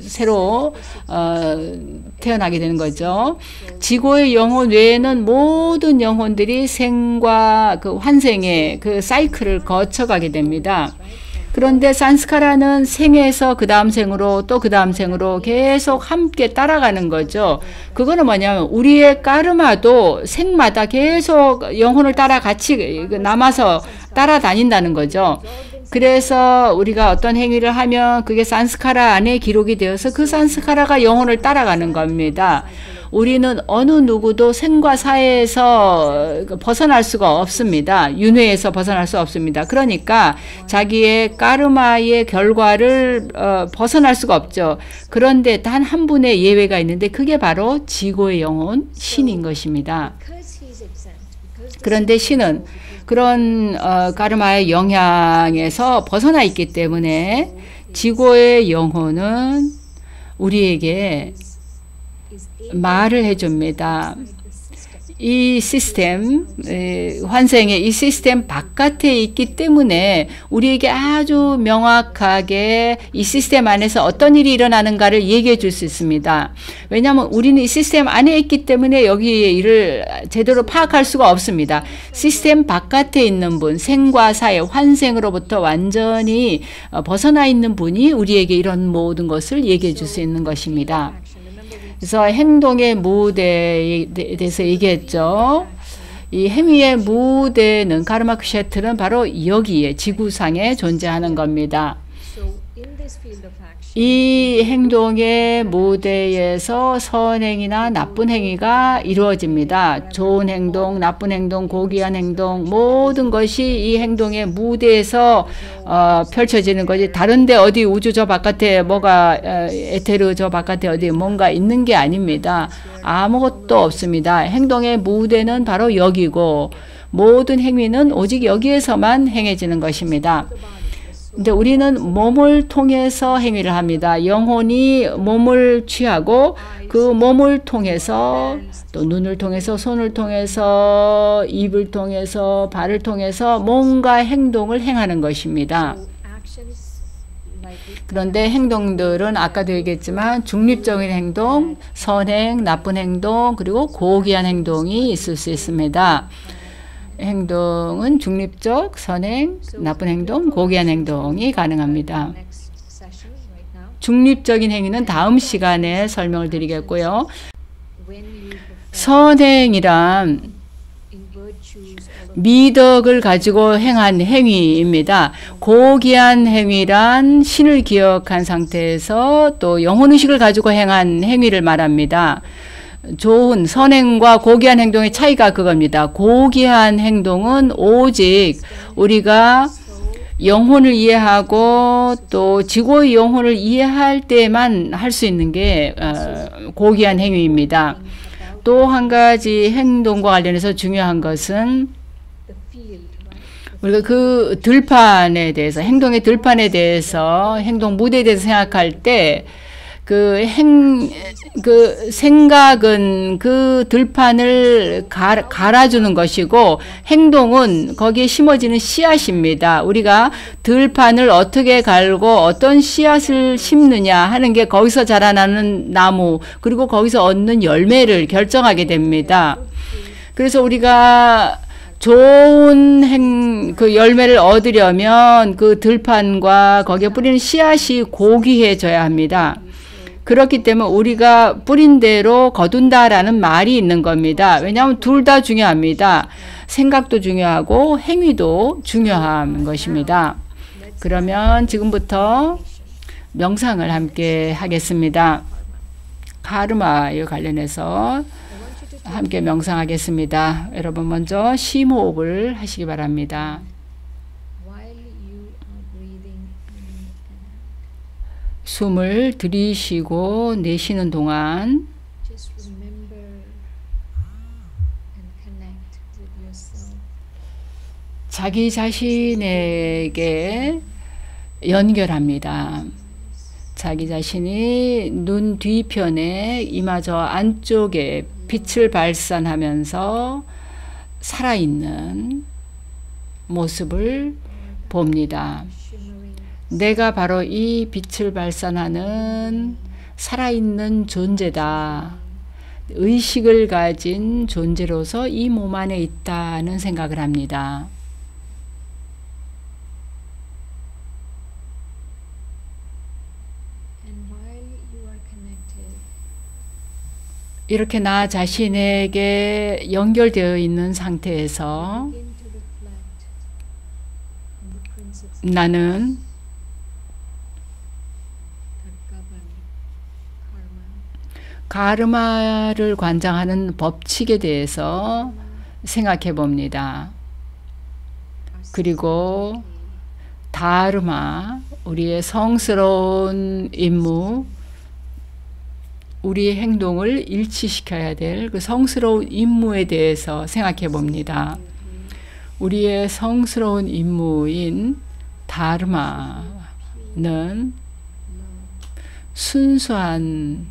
새로 태어나게 되는 거죠. 지고의 영혼 외에는 모든 영혼들이 생과 그 환생의 그 사이클을 거쳐가게 됩니다. 그런데 산스카라는 생에서 그 다음 생으로 또 그 다음 생으로 계속 함께 따라가는 거죠. 그거는 뭐냐면 우리의 까르마도 생마다 계속 영혼을 따라 같이 남아서 따라다닌다는 거죠. 그래서 우리가 어떤 행위를 하면 그게 산스카라 안에 기록이 되어서 그 산스카라가 영혼을 따라가는 겁니다. 우리는 어느 누구도 생과 사에서 벗어날 수가 없습니다. 윤회에서 벗어날 수 없습니다. 그러니까 자기의 까르마의 결과를 벗어날 수가 없죠. 그런데 단 한 분의 예외가 있는데 그게 바로 지고의 영혼, 신인 것입니다. 그런데 신은 그런 까르마의 영향에서 벗어나 있기 때문에 지고의 영혼은 우리에게 말을 해줍니다. 이 시스템, 환생의 이 시스템 바깥에 있기 때문에 우리에게 아주 명확하게 이 시스템 안에서 어떤 일이 일어나는가를 얘기해 줄 수 있습니다. 왜냐하면 우리는 이 시스템 안에 있기 때문에 여기의 일을 제대로 파악할 수가 없습니다. 시스템 바깥에 있는 분, 생과 사의 환생으로부터 완전히 벗어나 있는 분이 우리에게 이런 모든 것을 얘기해 줄 수 있는 것입니다. 그래서 행동의 무대에 대해서 얘기했죠. 이 행위의 무대는 카르마 kshetra는 바로 여기에 지구상에 존재하는 겁니다. 이 행동의 무대에서 선행이나 나쁜 행위가 이루어집니다. 좋은 행동, 나쁜 행동, 고귀한 행동, 모든 것이 이 행동의 무대에서 펼쳐지는 거지. 다른데 어디 우주 저 바깥에 뭐가 에테르 저 바깥에 어디 뭔가 있는 게 아닙니다. 아무것도 없습니다. 행동의 무대는 바로 여기고 모든 행위는 오직 여기에서만 행해지는 것입니다. 근데 우리는 몸을 통해서 행위를 합니다. 영혼이 몸을 취하고 그 몸을 통해서 또 눈을 통해서 손을 통해서 입을 통해서 발을 통해서 뭔가 행동을 행하는 것입니다. 그런데 행동들은 아까도 얘기했지만 중립적인 행동, 선행, 나쁜 행동, 그리고 고귀한 행동이 있을 수 있습니다. 행동은 중립적, 선행, 나쁜 행동, 고귀한 행동이 가능합니다. 중립적인 행위는 다음 시간에 설명을 드리겠고요. 선행이란 미덕을 가지고 행한 행위입니다. 고귀한 행위란 신을 기억한 상태에서 또 영혼의식을 가지고 행한 행위를 말합니다. 좋은 선행과 고귀한 행동의 차이가 그겁니다. 고귀한 행동은 오직 우리가 영혼을 이해하고 또 지구의 영혼을 이해할 때만 할 수 있는 게 고귀한 행위입니다. 또 한 가지 행동과 관련해서 중요한 것은 우리가 그 들판에 대해서, 행동의 들판에 대해서, 행동 무대에 대해서 생각할 때 그 생각은 그 들판을 갈아주는 것이고 행동은 거기에 심어지는 씨앗입니다. 우리가 들판을 어떻게 갈고 어떤 씨앗을 심느냐 하는 게 거기서 자라나는 나무 그리고 거기서 얻는 열매를 결정하게 됩니다. 그래서 우리가 좋은 그 열매를 얻으려면 그 들판과 거기에 뿌리는 씨앗이 고귀해져야 합니다. 그렇기 때문에 우리가 뿌린 대로 거둔다라는 말이 있는 겁니다. 왜냐하면 둘 다 중요합니다. 생각도 중요하고 행위도 중요한 것입니다. 그러면 지금부터 명상을 함께 하겠습니다. 카르마에 관련해서 함께 명상하겠습니다. 여러분 먼저 심호흡을 하시기 바랍니다. 숨을 들이쉬고 내쉬는 동안 자기 자신에게 연결합니다. 자기 자신이 눈 뒤편에 이마저 안쪽에 빛을 발산하면서 살아있는 모습을 봅니다. 내가 바로 이 빛을 발산하는 살아있는 존재다. 의식을 가진 존재로서 이 몸 안에 있다는 생각을 합니다. 이렇게 나 자신에게 연결되어 있는 상태에서 나는 카르마를 관장하는 법칙에 대해서 생각해 봅니다. 그리고 다르마, 우리의 성스러운 임무, 우리의 행동을 일치시켜야 될 그 성스러운 임무에 대해서 생각해 봅니다. 우리의 성스러운 임무인 다르마는 순수한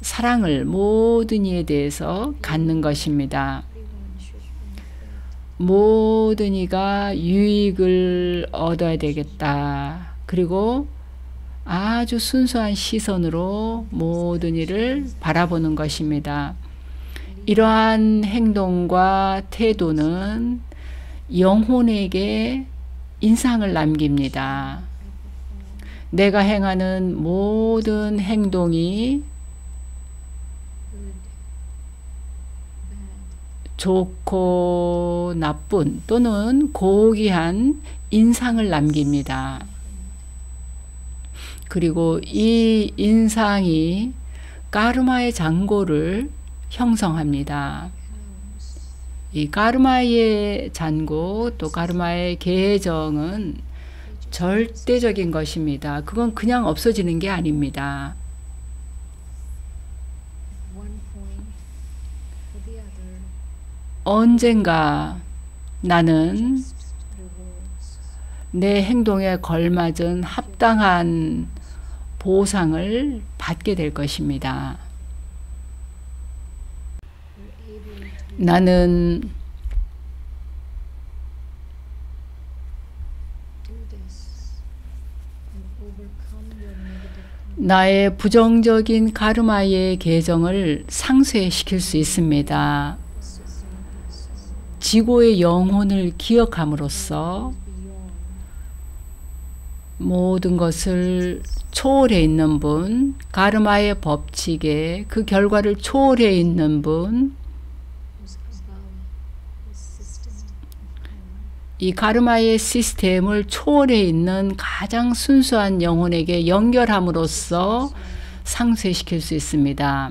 사랑을 모든 이에 대해서 갖는 것입니다. 모든 이가 유익을 얻어야 되겠다. 그리고 아주 순수한 시선으로 모든 이를 바라보는 것입니다. 이러한 행동과 태도는 영혼에게 인상을 남깁니다. 내가 행하는 모든 행동이 좋고 나쁜 또는 고귀한 인상을 남깁니다. 그리고 이 인상이 까르마의 잔고를 형성합니다. 이 까르마의 잔고 또 까르마의 계정은 절대적인 것입니다. 그건 그냥 없어지는 게 아닙니다. 언젠가 나는 내 행동에 걸맞은 합당한 보상을 받게 될 것입니다. 나는 나의 부정적인 카르마의 계정을 상쇄시킬 수 있습니다. 지고의 영혼을 기억함으로써 모든 것을 초월해 있는 분, 카르마의 법칙에 그 결과를 초월해 있는 분, 이 카르마의 시스템을 초월해 있는 가장 순수한 영혼에게 연결함으로써 상쇄시킬 수 있습니다.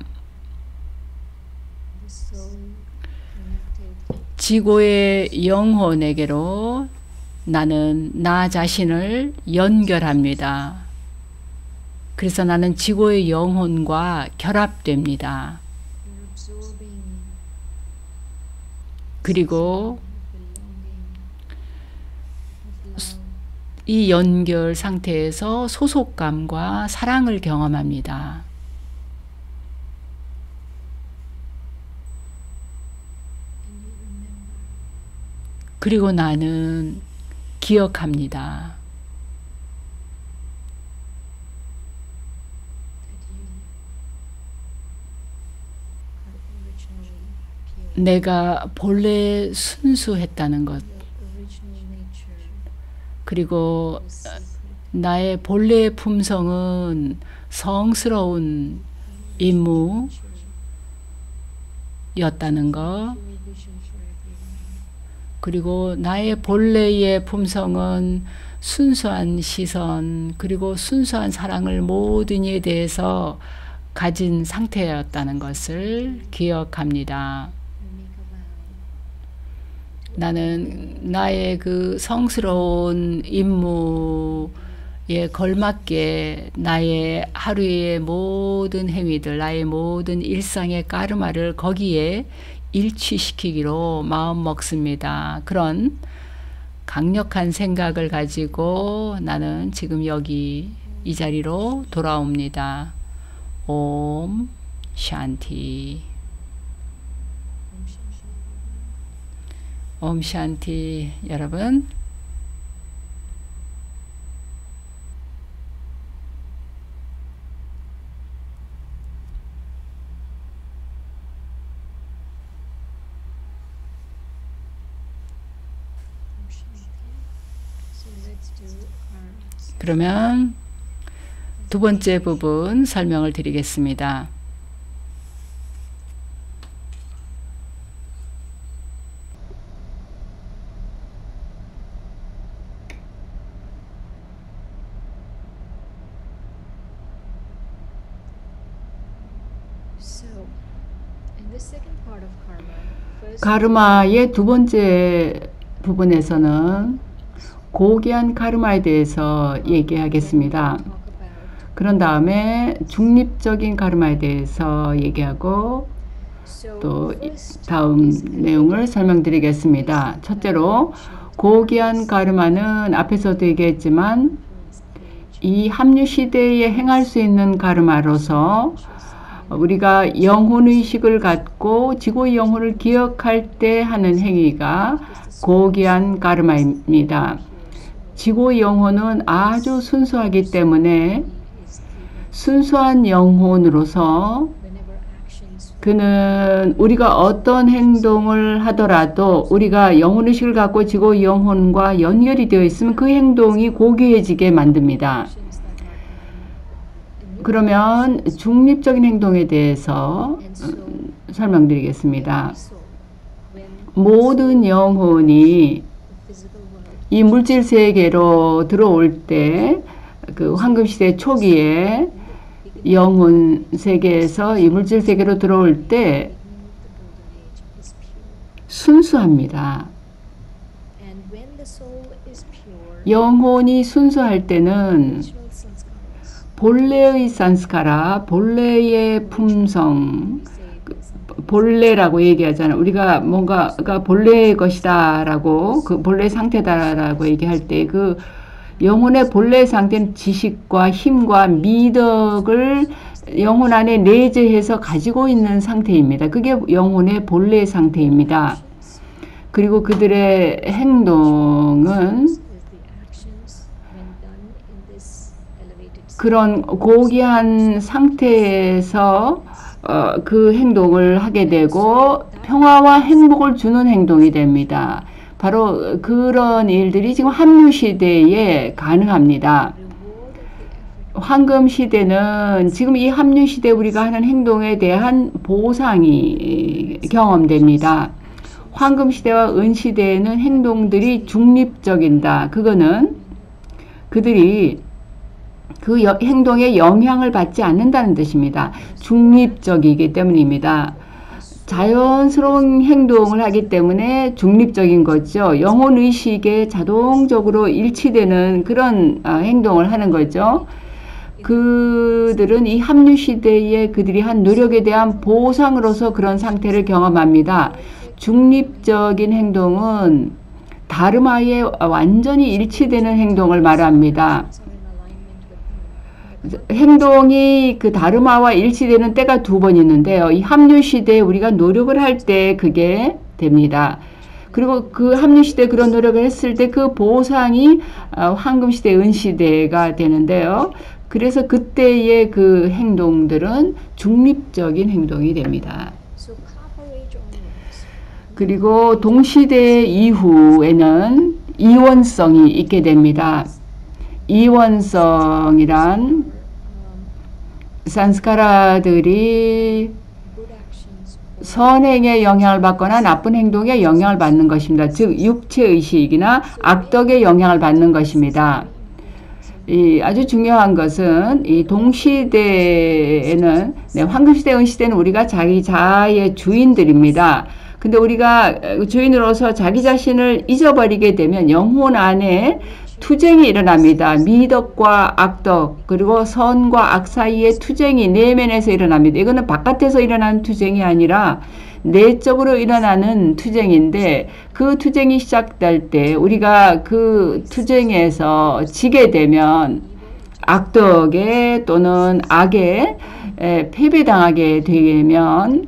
지고의 영혼에게로 나는 나 자신을 연결합니다. 그래서 나는 지고의 영혼과 결합됩니다. 그리고 이 연결 상태에서 소속감과 사랑을 경험합니다. 그리고 나는 기억합니다. 내가 본래 순수했다는 것, 그리고 나의 본래의 품성은 성스러운 임무였다는 것, 그리고 나의 본래의 품성은 순수한 시선, 그리고 순수한 사랑을 모든 이에 대해서 가진 상태였다는 것을 기억합니다. 나는 나의 그 성스러운 임무에 걸맞게 나의 하루의 모든 행위들, 나의 모든 일상의 까르마를 거기에 일치시키기로 마음 먹습니다. 그런 강력한 생각을 가지고 나는 지금 여기 이 자리로 돌아옵니다. 옴 샨티. 옴 샨티. 여러분, 그러면 두 번째 부분 설명을 드리겠습니다. 카르마의 두 번째 부분에서는 고귀한 카르마에 대해서 얘기하겠습니다. 그런 다음에 중립적인 카르마에 대해서 얘기하고 또 다음 내용을 설명드리겠습니다. 첫째로 고귀한 카르마는 앞에서도 얘기했지만 이 합류 시대에 행할 수 있는 카르마로서 우리가 영혼의식을 갖고 지고의 영혼을 기억할 때 하는 행위가 고귀한 카르마입니다. 지고의 영혼은 아주 순수하기 때문에 순수한 영혼으로서 그는 우리가 어떤 행동을 하더라도 우리가 영혼의식을 갖고 지고의 영혼과 연결이 되어 있으면 그 행동이 고귀해지게 만듭니다. 그러면 중립적인 행동에 대해서 설명드리겠습니다. 모든 영혼이 이 물질 세계로 들어올 때, 그 황금시대 초기에 영혼 세계에서 이 물질 세계로 들어올 때 순수합니다. 영혼이 순수할 때는 본래의 산스카라, 본래의 품성, 본래라고 얘기하잖아요. 우리가 뭔가가 본래의 것이다 라고, 그 본래 상태다 라고 얘기할 때 그 영혼의 본래 상태는 지식과 힘과 미덕을 영혼 안에 내재해서 가지고 있는 상태입니다. 그게 영혼의 본래 상태입니다. 그리고 그들의 행동은 그런 고귀한 상태에서 그 행동을 하게 되고 평화와 행복을 주는 행동이 됩니다. 바로 그런 일들이 지금 합류시대에 가능합니다. 황금시대는 지금 이 합류시대 우리가 하는 행동에 대한 보상이 경험됩니다. 황금시대와 은시대에는 행동들이 중립적이다. 그거는 그들이 그 행동에 영향을 받지 않는다는 뜻입니다. 중립적이기 때문입니다. 자연스러운 행동을 하기 때문에 중립적인 거죠. 영혼의식에 자동적으로 일치되는 그런 행동을 하는 거죠. 그들은 이 합류시대에 그들이 한 노력에 대한 보상으로서 그런 상태를 경험합니다. 중립적인 행동은 다르마에 완전히 일치되는 행동을 말합니다. 행동이 그 다르마와 일치되는 때가 두 번 있는데요. 이 합류시대에 우리가 노력을 할 때 그게 됩니다. 그리고 그 합류시대에 그런 노력을 했을 때 그 보상이 황금시대, 은시대가 되는데요. 그래서 그때의 그 행동들은 중립적인 행동이 됩니다. 그리고 동시대 이후에는 이원성이 있게 됩니다. 이원성이란 산스카라들이 선행에 영향을 받거나 나쁜 행동에 영향을 받는 것입니다. 즉 육체의식이나 악덕에 영향을 받는 것입니다. 아주 중요한 것은 이 동시대에는 황금시대, 은시대는 우리가 자기 자아의 주인들입니다. 근데 우리가 주인으로서 자기 자신을 잊어버리게 되면 영혼 안에 투쟁이 일어납니다. 미덕과 악덕 그리고 선과 악 사이의 투쟁이 내면에서 일어납니다. 이거는 바깥에서 일어나는 투쟁이 아니라 내적으로 일어나는 투쟁인데 그 투쟁이 시작될 때 우리가 그 투쟁에서 지게 되면 악덕에 또는 악에 패배당하게 되면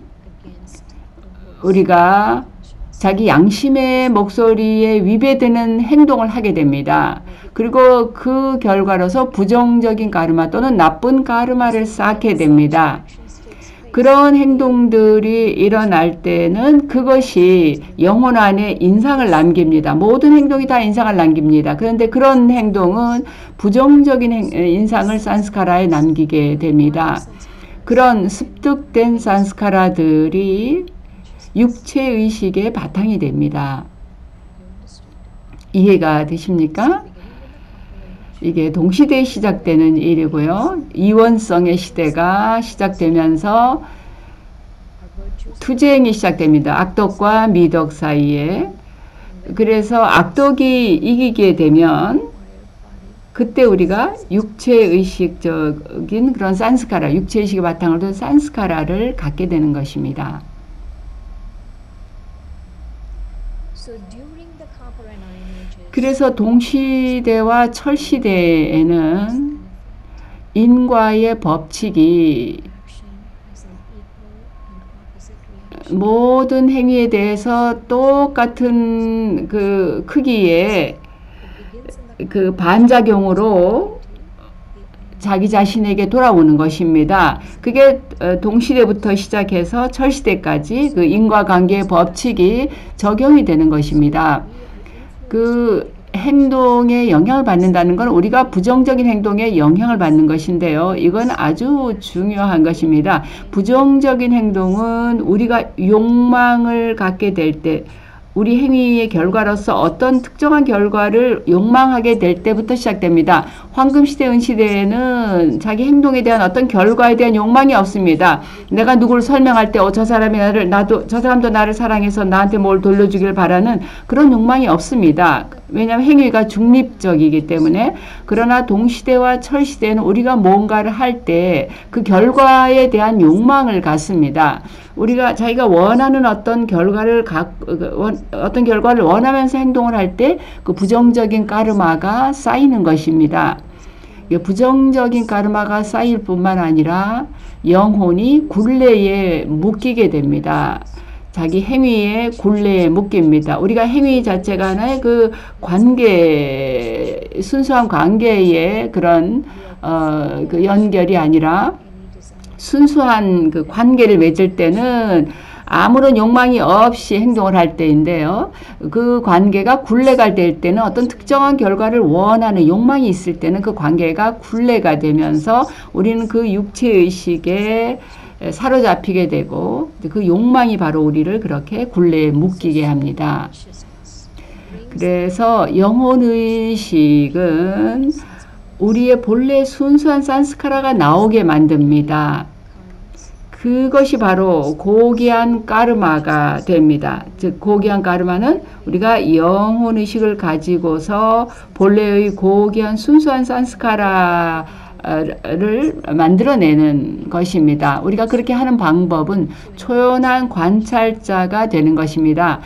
우리가 자기 양심의 목소리에 위배되는 행동을 하게 됩니다. 그리고 그 결과로서 부정적인 가르마 또는 나쁜 가르마를 쌓게 됩니다. 그런 행동들이 일어날 때는 그것이 영혼 안에 인상을 남깁니다. 모든 행동이 다 인상을 남깁니다. 그런데 그런 행동은 부정적인 인상을 산스카라에 남기게 됩니다. 그런 습득된 산스카라들이 육체의식의 바탕이 됩니다. 이해가 되십니까? 이게 동시대에 시작되는 일이고요. 이원성의 시대가 시작되면서 투쟁이 시작됩니다. 악덕과 미덕 사이에. 그래서 악덕이 이기게 되면 그때 우리가 육체의식적인 그런 산스카라, 육체의식의 바탕을 둔 산스카라를 갖게 되는 것입니다. 그래서 동시대와 철시대에는 인과의 법칙이 모든 행위에 대해서 똑같은 그 크기의 그 반작용으로 자기 자신에게 돌아오는 것입니다. 그게 동시대부터 시작해서 철시대까지 그 인과관계의 법칙이 적용이 되는 것입니다. 그 행동에 영향을 받는다는 건 우리가 부정적인 행동에 영향을 받는 것인데요. 이건 아주 중요한 것입니다. 부정적인 행동은 우리가 욕망을 갖게 될 때, 우리 행위의 결과로서 어떤 특정한 결과를 욕망하게 될 때부터 시작됩니다. 황금시대, 은시대에는 자기 행동에 대한 어떤 결과에 대한 욕망이 없습니다. 내가 누구를 설명할 때 저 사람이 저 사람도 나를 사랑해서 나한테 뭘 돌려주길 바라는 그런 욕망이 없습니다. 왜냐하면 행위가 중립적이기 때문에. 그러나 동시대와 철시대에는 우리가 뭔가를 할 때 그 결과에 대한 욕망을 갖습니다. 우리가 자기가 원하는 어떤 결과를 원하면서 행동을 할 때 그 부정적인 까르마가 쌓이는 것입니다. 부정적인 까르마가 쌓일 뿐만 아니라 영혼이 굴레에 묶이게 됩니다. 자기 행위의 굴레에 묶입니다. 우리가 행위 자체가 하나의 그 순수한 관계의 그런 그 연결이 아니라 순수한 그 관계를 맺을 때는 아무런 욕망이 없이 행동을 할 때인데요. 그 관계가 굴레가 될 때는 어떤 특정한 결과를 원하는 욕망이 있을 때는 그 관계가 굴레가 되면서 우리는 그 육체의식에 사로잡히게 되고 그 욕망이 바로 우리를 그렇게 굴레에 묶이게 합니다. 그래서 영혼의식은 우리의 본래 순수한 산스카라가 나오게 만듭니다. 그것이 바로 고귀한 까르마가 됩니다. 즉 고귀한 까르마는 우리가 영혼의식을 가지고서 본래의 고귀한 순수한 산스카라를 만들어내는 것입니다. 우리가 그렇게 하는 방법은 초연한 관찰자가 되는 것입니다.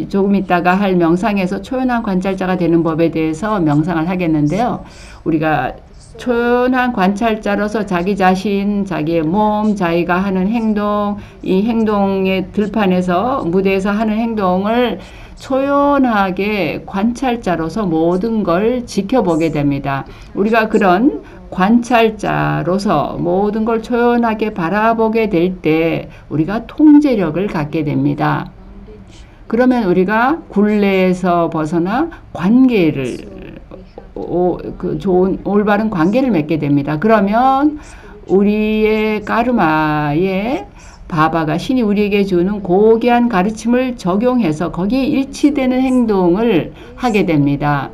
조금 있다가 할 명상에서 초연한 관찰자가 되는 법에 대해서 명상을 하겠는데요. 우리가 초연한 관찰자로서 자기 자신, 자기의 몸, 자기가 하는 행동, 이 행동의 들판에서 무대에서 하는 행동을 초연하게 관찰자로서 모든 걸 지켜보게 됩니다. 우리가 그런 관찰자로서 모든 걸 초연하게 바라보게 될 때 우리가 통제력을 갖게 됩니다. 그러면 우리가 굴레에서 벗어나 관계를 좋은 올바른 관계를 맺게 됩니다. 그러면 우리의 까르마에 바바가 신이 우리에게 주는 고귀한 가르침을 적용해서 거기에 일치되는 행동을 하게 됩니다.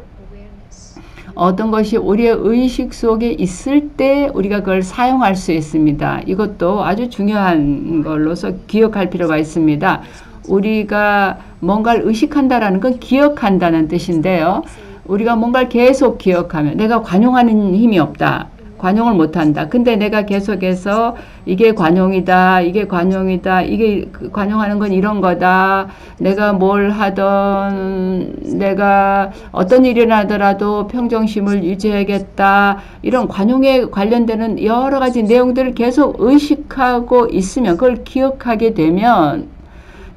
어떤 것이 우리의 의식 속에 있을 때 우리가 그걸 사용할 수 있습니다. 이것도 아주 중요한 걸로서 기억할 필요가 있습니다. 우리가 뭔가를 의식한다라는 건 기억한다는 뜻인데요. 우리가 뭔가를 계속 기억하면 내가 관용하는 힘이 없다. 관용을 못한다. 근데 내가 계속해서 이게 관용이다. 이게 관용이다. 이게 관용하는 건 이런 거다. 내가 뭘 하던 내가 어떤 일이 나더라도 평정심을 유지해야겠다. 이런 관용에 관련되는 여러 가지 내용들을 계속 의식하고 있으면 그걸 기억하게 되면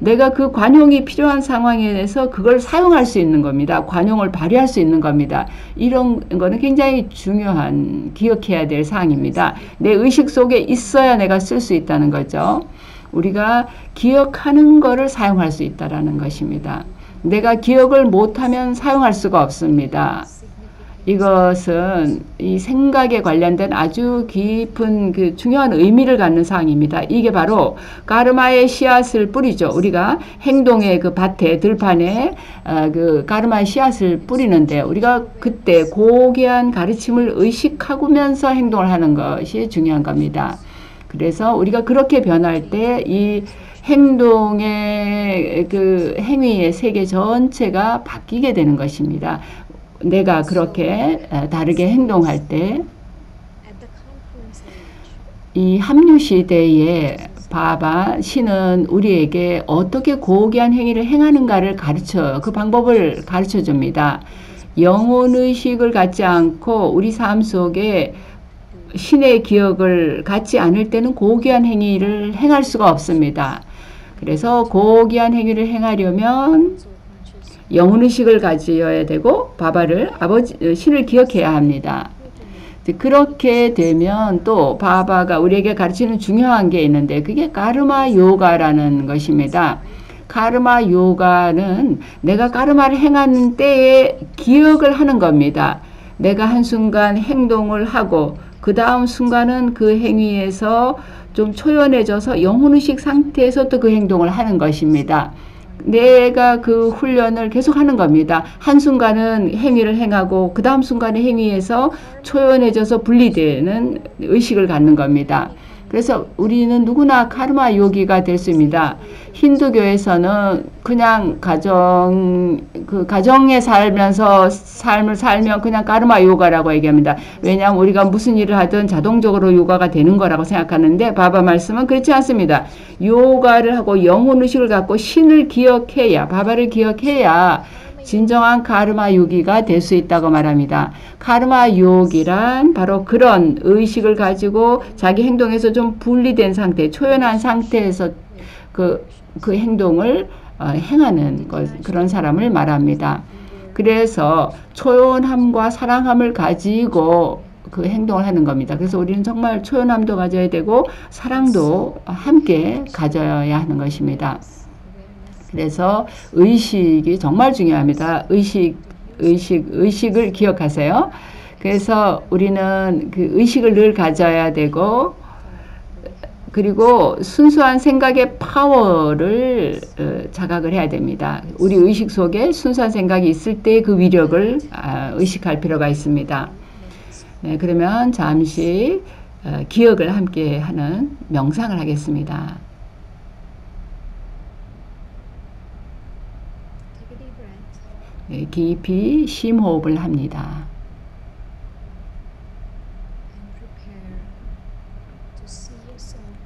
내가 그 관용이 필요한 상황에서 그걸 사용할 수 있는 겁니다. 관용을 발휘할 수 있는 겁니다. 이런 거는 굉장히 중요한 기억해야 될 사항입니다. 내 의식 속에 있어야 내가 쓸 수 있다는 거죠. 우리가 기억하는 거를 사용할 수 있다는 것입니다. 내가 기억을 못하면 사용할 수가 없습니다. 이것은 이 생각에 관련된 아주 깊은 그 중요한 의미를 갖는 사항입니다. 이게 바로 까르마의 씨앗을 뿌리죠. 우리가 행동의 그 밭에 들판에 그 까르마의 씨앗을 뿌리는데 우리가 그때 고귀한 가르침을 의식하면서 행동을 하는 것이 중요한 겁니다. 그래서 우리가 그렇게 변할 때 이 행동의 그 행위의 세계 전체가 바뀌게 되는 것입니다. 내가 그렇게 다르게 행동할 때 이 합류 시대에 바바 신은 우리에게 어떻게 고귀한 행위를 행하는가를 가르쳐요. 그 방법을 가르쳐 줍니다. 영혼의식을 갖지 않고 우리 삶 속에 신의 기억을 갖지 않을 때는 고귀한 행위를 행할 수가 없습니다. 그래서 고귀한 행위를 행하려면 영혼의식을 가져야 되고 바바를 신을 기억해야 합니다. 그렇게 되면 또 바바가 우리에게 가르치는 중요한 게 있는데 그게 까르마 요가라는 것입니다. 카르마 요가는 내가 카르마를 행하는 때에 기억을 하는 겁니다. 내가 한순간 행동을 하고 그 다음 순간은 그 행위에서 좀 초연해져서 영혼의식 상태에서 또 그 행동을 하는 것입니다. 내가 그 훈련을 계속 하는 겁니다. 한순간은 행위를 행하고 그 다음 순간에 행위에서 초연해져서 분리되는 의식을 갖는 겁니다. 그래서 우리는 누구나 카르마 요기가 될 수 있습니다. 힌두교에서는 그냥 가정에 살면서 삶을 살면 그냥 카르마 요가라고 얘기합니다. 왜냐하면 우리가 무슨 일을 하든 자동적으로 요가가 되는 거라고 생각하는데 바바 말씀은 그렇지 않습니다. 요가를 하고 영혼의식을 갖고 신을 기억해야, 바바를 기억해야 진정한 카르마 요기가 될 수 있다고 말합니다. 카르마 요기란 바로 그런 의식을 가지고 자기 행동에서 좀 분리된 상태, 초연한 상태에서 그 행동을 행하는 그런 사람을 말합니다. 그래서 초연함과 사랑함을 가지고 그 행동을 하는 겁니다. 그래서 우리는 정말 초연함도 가져야 되고 사랑도 함께 가져야 하는 것입니다. 그래서 의식이 정말 중요합니다. 의식을 기억하세요. 그래서 우리는 그 의식을 늘 가져야 되고, 그리고 순수한 생각의 파워를 자각을 해야 됩니다. 우리 의식 속에 순수한 생각이 있을 때 그 위력을 의식할 필요가 있습니다. 네, 그러면 잠시 기억을 함께 하는 명상을 하겠습니다. 네, 깊이 심호흡을 합니다.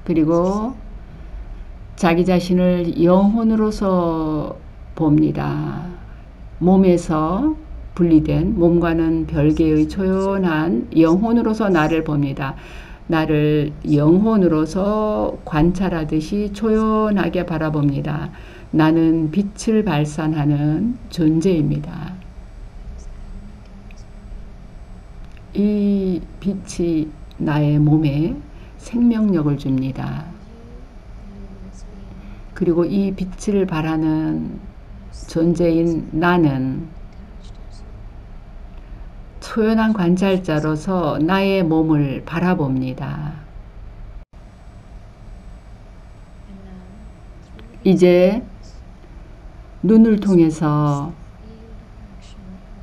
그리고 자기 자신을 영혼으로서 봅니다. 몸에서 분리된 몸과는 별개의 초연한 영혼으로서 나를 봅니다. 나를 영혼으로서 관찰하듯이 초연하게 바라봅니다. 나는 빛을 발산하는 존재입니다. 이 빛이 나의 몸에 생명력을 줍니다. 그리고 이 빛을 발하는 존재인 나는 초연한 관찰자로서 나의 몸을 바라봅니다. 이제 눈을 통해서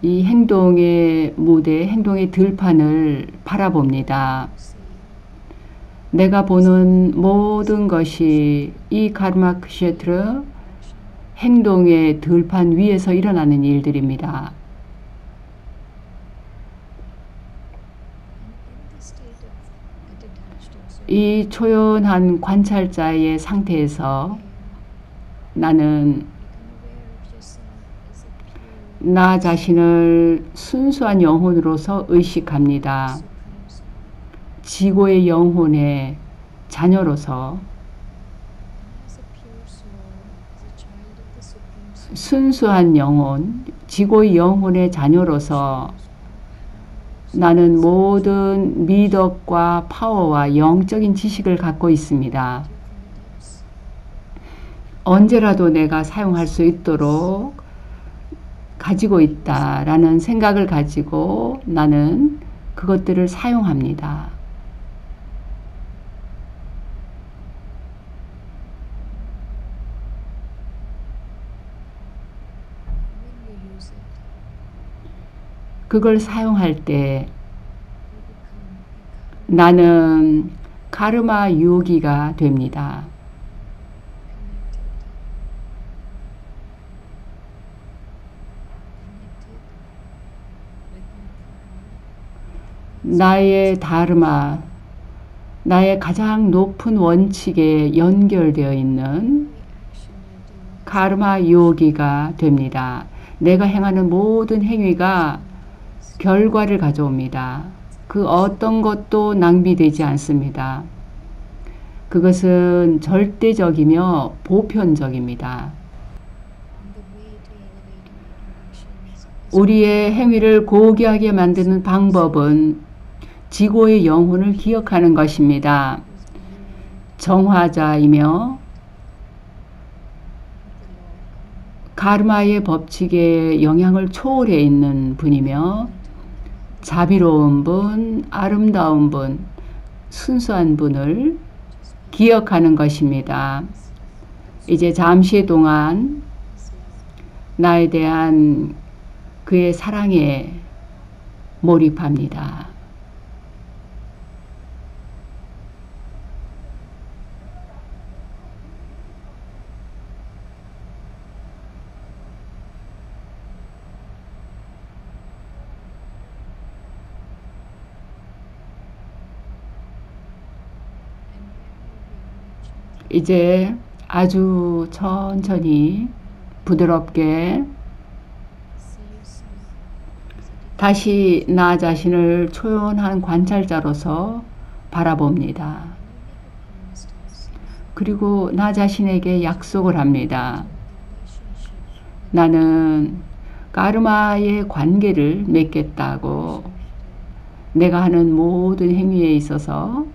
이 행동의 무대, 행동의 들판을 바라봅니다. 내가 보는 모든 것이 이 카르마 kshetra 행동의 들판 위에서 일어나는 일들입니다. 이 초연한 관찰자의 상태에서 나는 나 자신을 순수한 영혼으로서 의식합니다. 지고의 영혼의 자녀로서 순수한 영혼, 지고의 영혼의 자녀로서 나는 모든 미덕과 파워와 영적인 지식을 갖고 있습니다. 언제라도 내가 사용할 수 있도록 가지고 있다라는 생각을 가지고 나는 그것들을 사용합니다. 그걸 사용할 때 나는 카르마 요기가 됩니다. 나의 다르마, 나의 가장 높은 원칙에 연결되어 있는 카르마 요기가 됩니다. 내가 행하는 모든 행위가 결과를 가져옵니다. 그 어떤 것도 낭비되지 않습니다. 그것은 절대적이며 보편적입니다. 우리의 행위를 고귀하게 만드는 방법은 지고의 영혼을 기억하는 것입니다. 정화자이며 카르마의 법칙에 영향을 초월해 있는 분이며 자비로운 분, 아름다운 분, 순수한 분을 기억하는 것입니다. 이제 잠시 동안 나에 대한 그의 사랑에 몰입합니다. 이제 아주 천천히 부드럽게 다시 나 자신을 초연한 관찰자로서 바라봅니다. 그리고 나 자신에게 약속을 합니다. 나는 카르마의 관계를 맺겠다고, 내가 하는 모든 행위에 있어서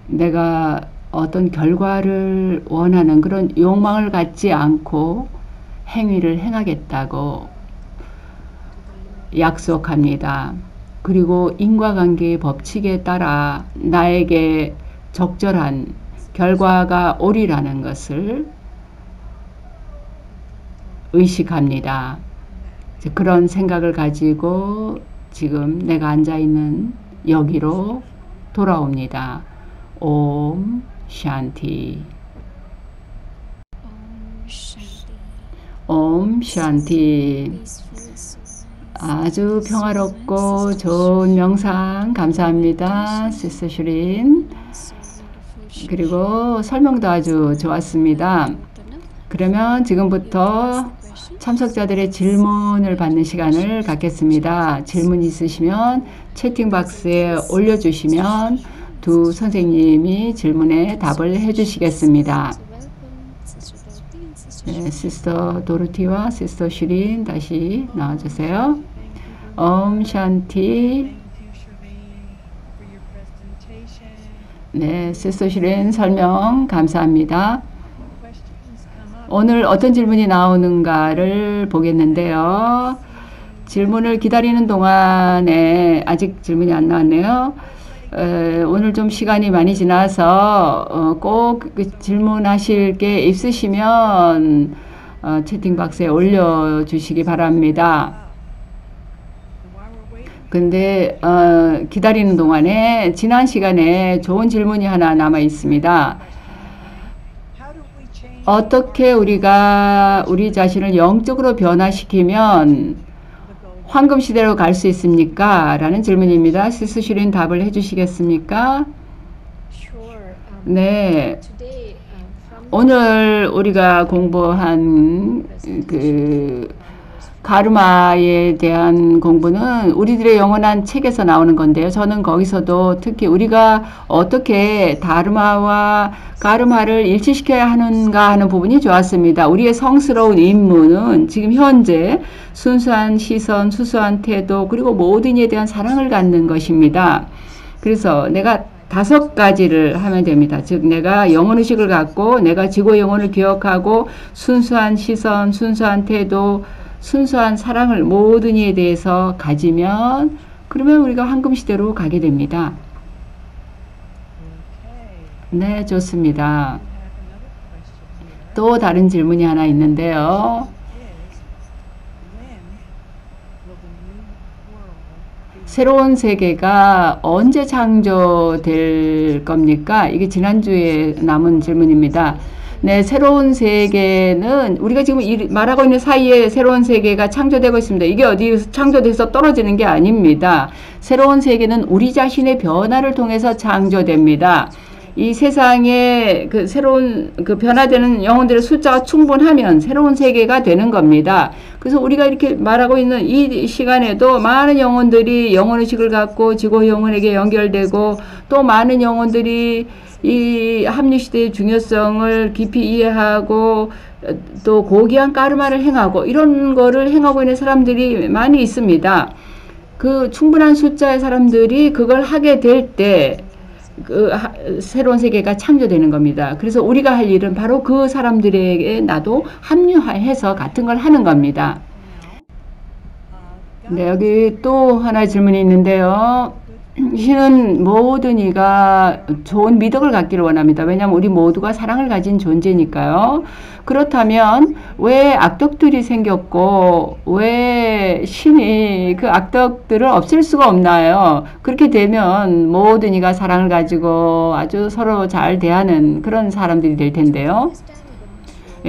내가 어떤 결과를 원하는 그런 욕망을 갖지 않고 행위를 행하겠다고 약속합니다. 그리고 인과관계의 법칙에 따라 나에게 적절한 결과가 오리라는 것을 의식합니다. 그런 생각을 가지고 지금 내가 앉아있는 여기로 돌아옵니다. 옴 샨티. 옴 샨티. 아주 평화롭고 좋은 명상 감사합니다. 시스터 슈린. 그리고 설명도 아주 좋았습니다. 그러면 지금부터 참석자들의 질문을 받는 시간을 갖겠습니다. 질문 있으시면 채팅박스에 올려주시면 두 선생님이 질문에 답을 해주시겠습니다. 네, 시스터 도르티와 시스터 슈린 다시 나와주세요. 옴 샨티. 네, 시스터 슈린 설명 감사합니다. 오늘 어떤 질문이 나오는가를 보겠는데요. 질문을 기다리는 동안에 아직 질문이 안 나왔네요. 오늘 좀 시간이 많이 지나서 꼭 질문하실 게 있으시면 채팅박스에 올려주시기 바랍니다. 근데 기다리는 동안에 지난 시간에 좋은 질문이 하나 남아 있습니다. 어떻게 우리가 우리 자신을 영적으로 변화시키면 황금시대로 갈 수 있습니까? 라는 질문입니다. 시스터 슈린 답을 해주시겠습니까? 네. 오늘 우리가 공부한 카르마에 대한 공부는 우리들의 영원한 책에서 나오는 건데요. 저는 거기서도 특히 우리가 어떻게 다르마와 카르마를 일치시켜야 하는가 하는 부분이 좋았습니다. 우리의 성스러운 임무는 지금 현재 순수한 시선, 수수한 태도, 그리고 모든 이에 대한 사랑을 갖는 것입니다. 그래서 내가 5가지를 하면 됩니다. 즉 내가 영혼의식을 갖고 내가 지구 영혼을 기억하고 순수한 시선, 순수한 태도, 순수한 사랑을 모든 이에 대해서 가지면 그러면 우리가 황금시대로 가게 됩니다. 네, 좋습니다. 또 다른 질문이 하나 있는데요. 새로운 세계가 언제 창조될 겁니까? 이게 지난주에 남은 질문입니다. 네, 새로운 세계는 우리가 지금 말하고 있는 사이에 새로운 세계가 창조되고 있습니다. 이게 어디서 창조돼서 떨어지는 게 아닙니다. 새로운 세계는 우리 자신의 변화를 통해서 창조됩니다. 이 세상에 그 새로운 그 변화되는 영혼들의 숫자가 충분하면 새로운 세계가 되는 겁니다. 그래서 우리가 이렇게 말하고 있는 이 시간에도 많은 영혼들이 영혼의식을 갖고 지구 영혼에게 연결되고 또 많은 영혼들이 이 합리시대의 중요성을 깊이 이해하고 또 고귀한 까르마를 행하고 이런 거를 행하고 있는 사람들이 많이 있습니다. 그 충분한 숫자의 사람들이 그걸 하게 될 때 새로운 세계가 창조되는 겁니다. 그래서 우리가 할 일은 바로 그 사람들에게 나도 합류해서 같은 걸 하는 겁니다. 네, 여기 또 하나 질문이 있는데요. 신은 모든 이가 좋은 미덕을 갖기를 원합니다. 왜냐하면 우리 모두가 사랑을 가진 존재니까요. 그렇다면 왜 악덕들이 생겼고 왜 신이 그 악덕들을 없앨 수가 없나요? 그렇게 되면 모든 이가 사랑을 가지고 아주 서로 잘 대하는 그런 사람들이 될 텐데요.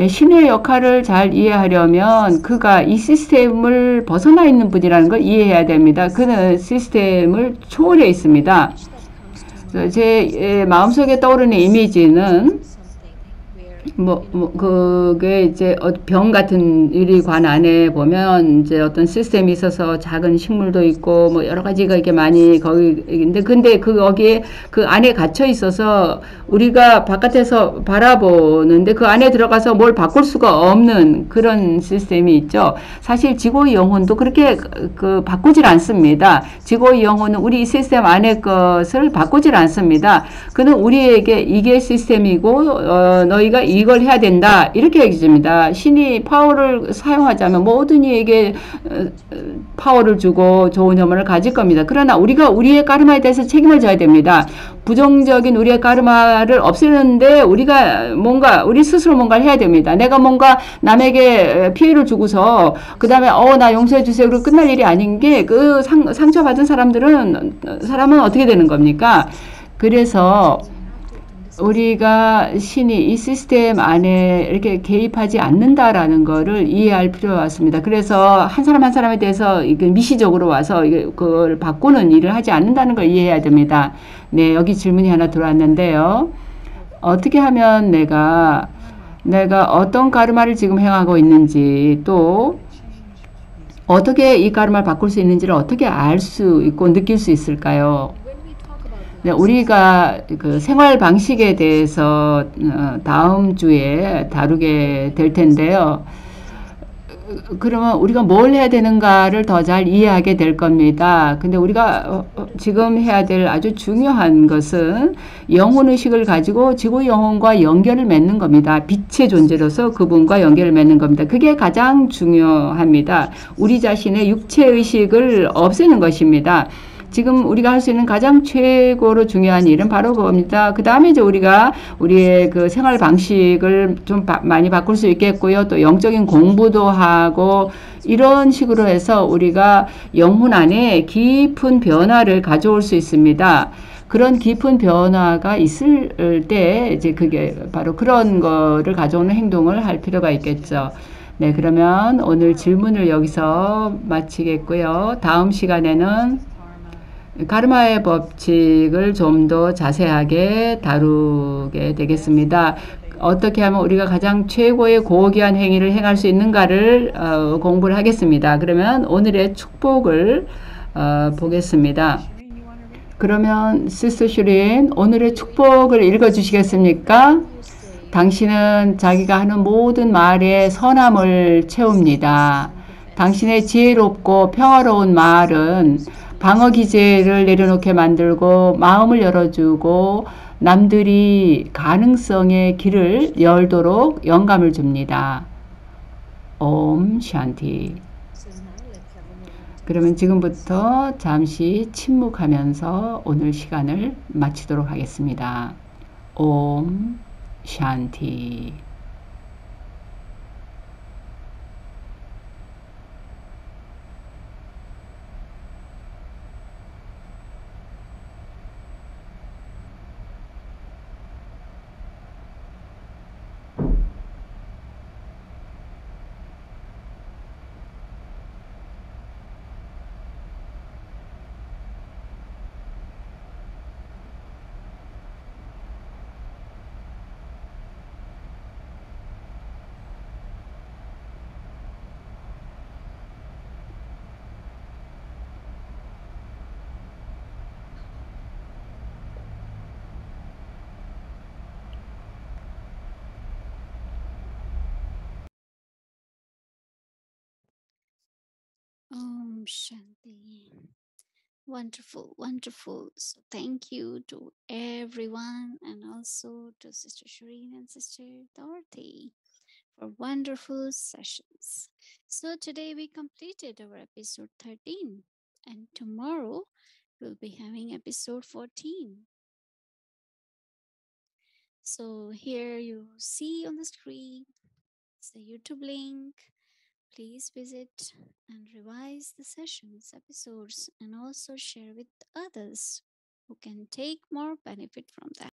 신의 역할을 잘 이해하려면 그가 이 시스템을 벗어나 있는 분이라는 걸 이해해야 됩니다. 그는 시스템을 초월해 있습니다. 제 마음속에 떠오르는 이미지는 그게 이제 병 같은 유리관 안에 보면 이제 어떤 시스템이 있어서 작은 식물도 있고 뭐 여러 가지가 이게 많이 거기인데 근데 거기에 그 안에 갇혀 있어서 우리가 바깥에서 바라보는데 그 안에 들어가서 뭘 바꿀 수가 없는 그런 시스템이 있죠. 사실 지구의 영혼도 그렇게 바꾸질 않습니다. 지구의 영혼은 우리 시스템 안의 것을 바꾸질 않습니다. 그는 우리에게 이게 시스템이고 너희가 이걸 해야 된다 이렇게 얘기합니다. 신이 파워를 사용하자면 모든 이에게 파워를 주고 좋은 영혼을 가질 겁니다. 그러나 우리가 우리의 까르마에 대해서 책임을 져야 됩니다. 부정적인 우리의 까르마를 없애는데 우리 스스로 뭔가를 해야 됩니다. 내가 뭔가 남에게 피해를 주고서 그 다음에 나 용서해 주세요 그리고 끝날 일이 아닌 게 그 상처받은 사람은 어떻게 되는 겁니까? 그래서 우리가 신이 이 시스템 안에 이렇게 개입하지 않는다라는 거를 이해할 필요가 있습니다. 그래서 한 사람 한 사람에 대해서 이게 미시적으로 와서 그걸 바꾸는 일을 하지 않는다는 걸 이해해야 됩니다. 네, 여기 질문이 하나 들어왔는데요. 어떻게 하면 내가 어떤 가르마를 지금 행하고 있는지 또 어떻게 이 가르마를 바꿀 수 있는지를 어떻게 알 수 있고 느낄 수 있을까요? 네, 우리가 그 생활 방식에 대해서 다음 주에 다루게 될 텐데요. 그러면 우리가 뭘 해야 되는가를 더 잘 이해하게 될 겁니다. 근데 우리가 지금 해야 될 아주 중요한 것은 영혼의식을 가지고 지구 영혼과 연결을 맺는 겁니다. 빛의 존재로서 그분과 연결을 맺는 겁니다. 그게 가장 중요합니다. 우리 자신의 육체의식을 없애는 것입니다. 지금 우리가 할 수 있는 가장 최고로 중요한 일은 바로 그겁니다. 그 다음에 이제 우리가 우리의 그 생활 방식을 좀 많이 바꿀 수 있겠고요. 또 영적인 공부도 하고 이런 식으로 해서 우리가 영혼 안에 깊은 변화를 가져올 수 있습니다. 그런 깊은 변화가 있을 때 이제 그게 바로 그런 거를 가져오는 행동을 할 필요가 있겠죠. 네, 그러면 오늘 질문을 여기서 마치겠고요. 다음 시간에는 카르마의 법칙을 좀 더 자세하게 다루게 되겠습니다. 어떻게 하면 우리가 가장 최고의 고귀한 행위를 행할 수 있는가를 공부를 하겠습니다. 그러면 오늘의 축복을 보겠습니다. 그러면 시스터 슈린 오늘의 축복을 읽어주시겠습니까? 당신은 자기가 하는 모든 말에 선함을 채웁니다. 당신의 지혜롭고 평화로운 말은 방어 기제를 내려놓게 만들고 마음을 열어주고 남들이 가능성의 길을 열도록 영감을 줍니다. 옴 샨티. 그러면 지금부터 잠시 침묵하면서 오늘 시간을 마치도록 하겠습니다. 옴 샨티. Om Shanti. Wonderful, wonderful. So thank you to everyone and also to Sister Shireen and Sister Dorothy for wonderful sessions. So today we completed our episode 13 and tomorrow we'll be having episode 14. So here you see on the screen the YouTube link. Please visit and revise the sessions, episodes, and also share with others who can take more benefit from that.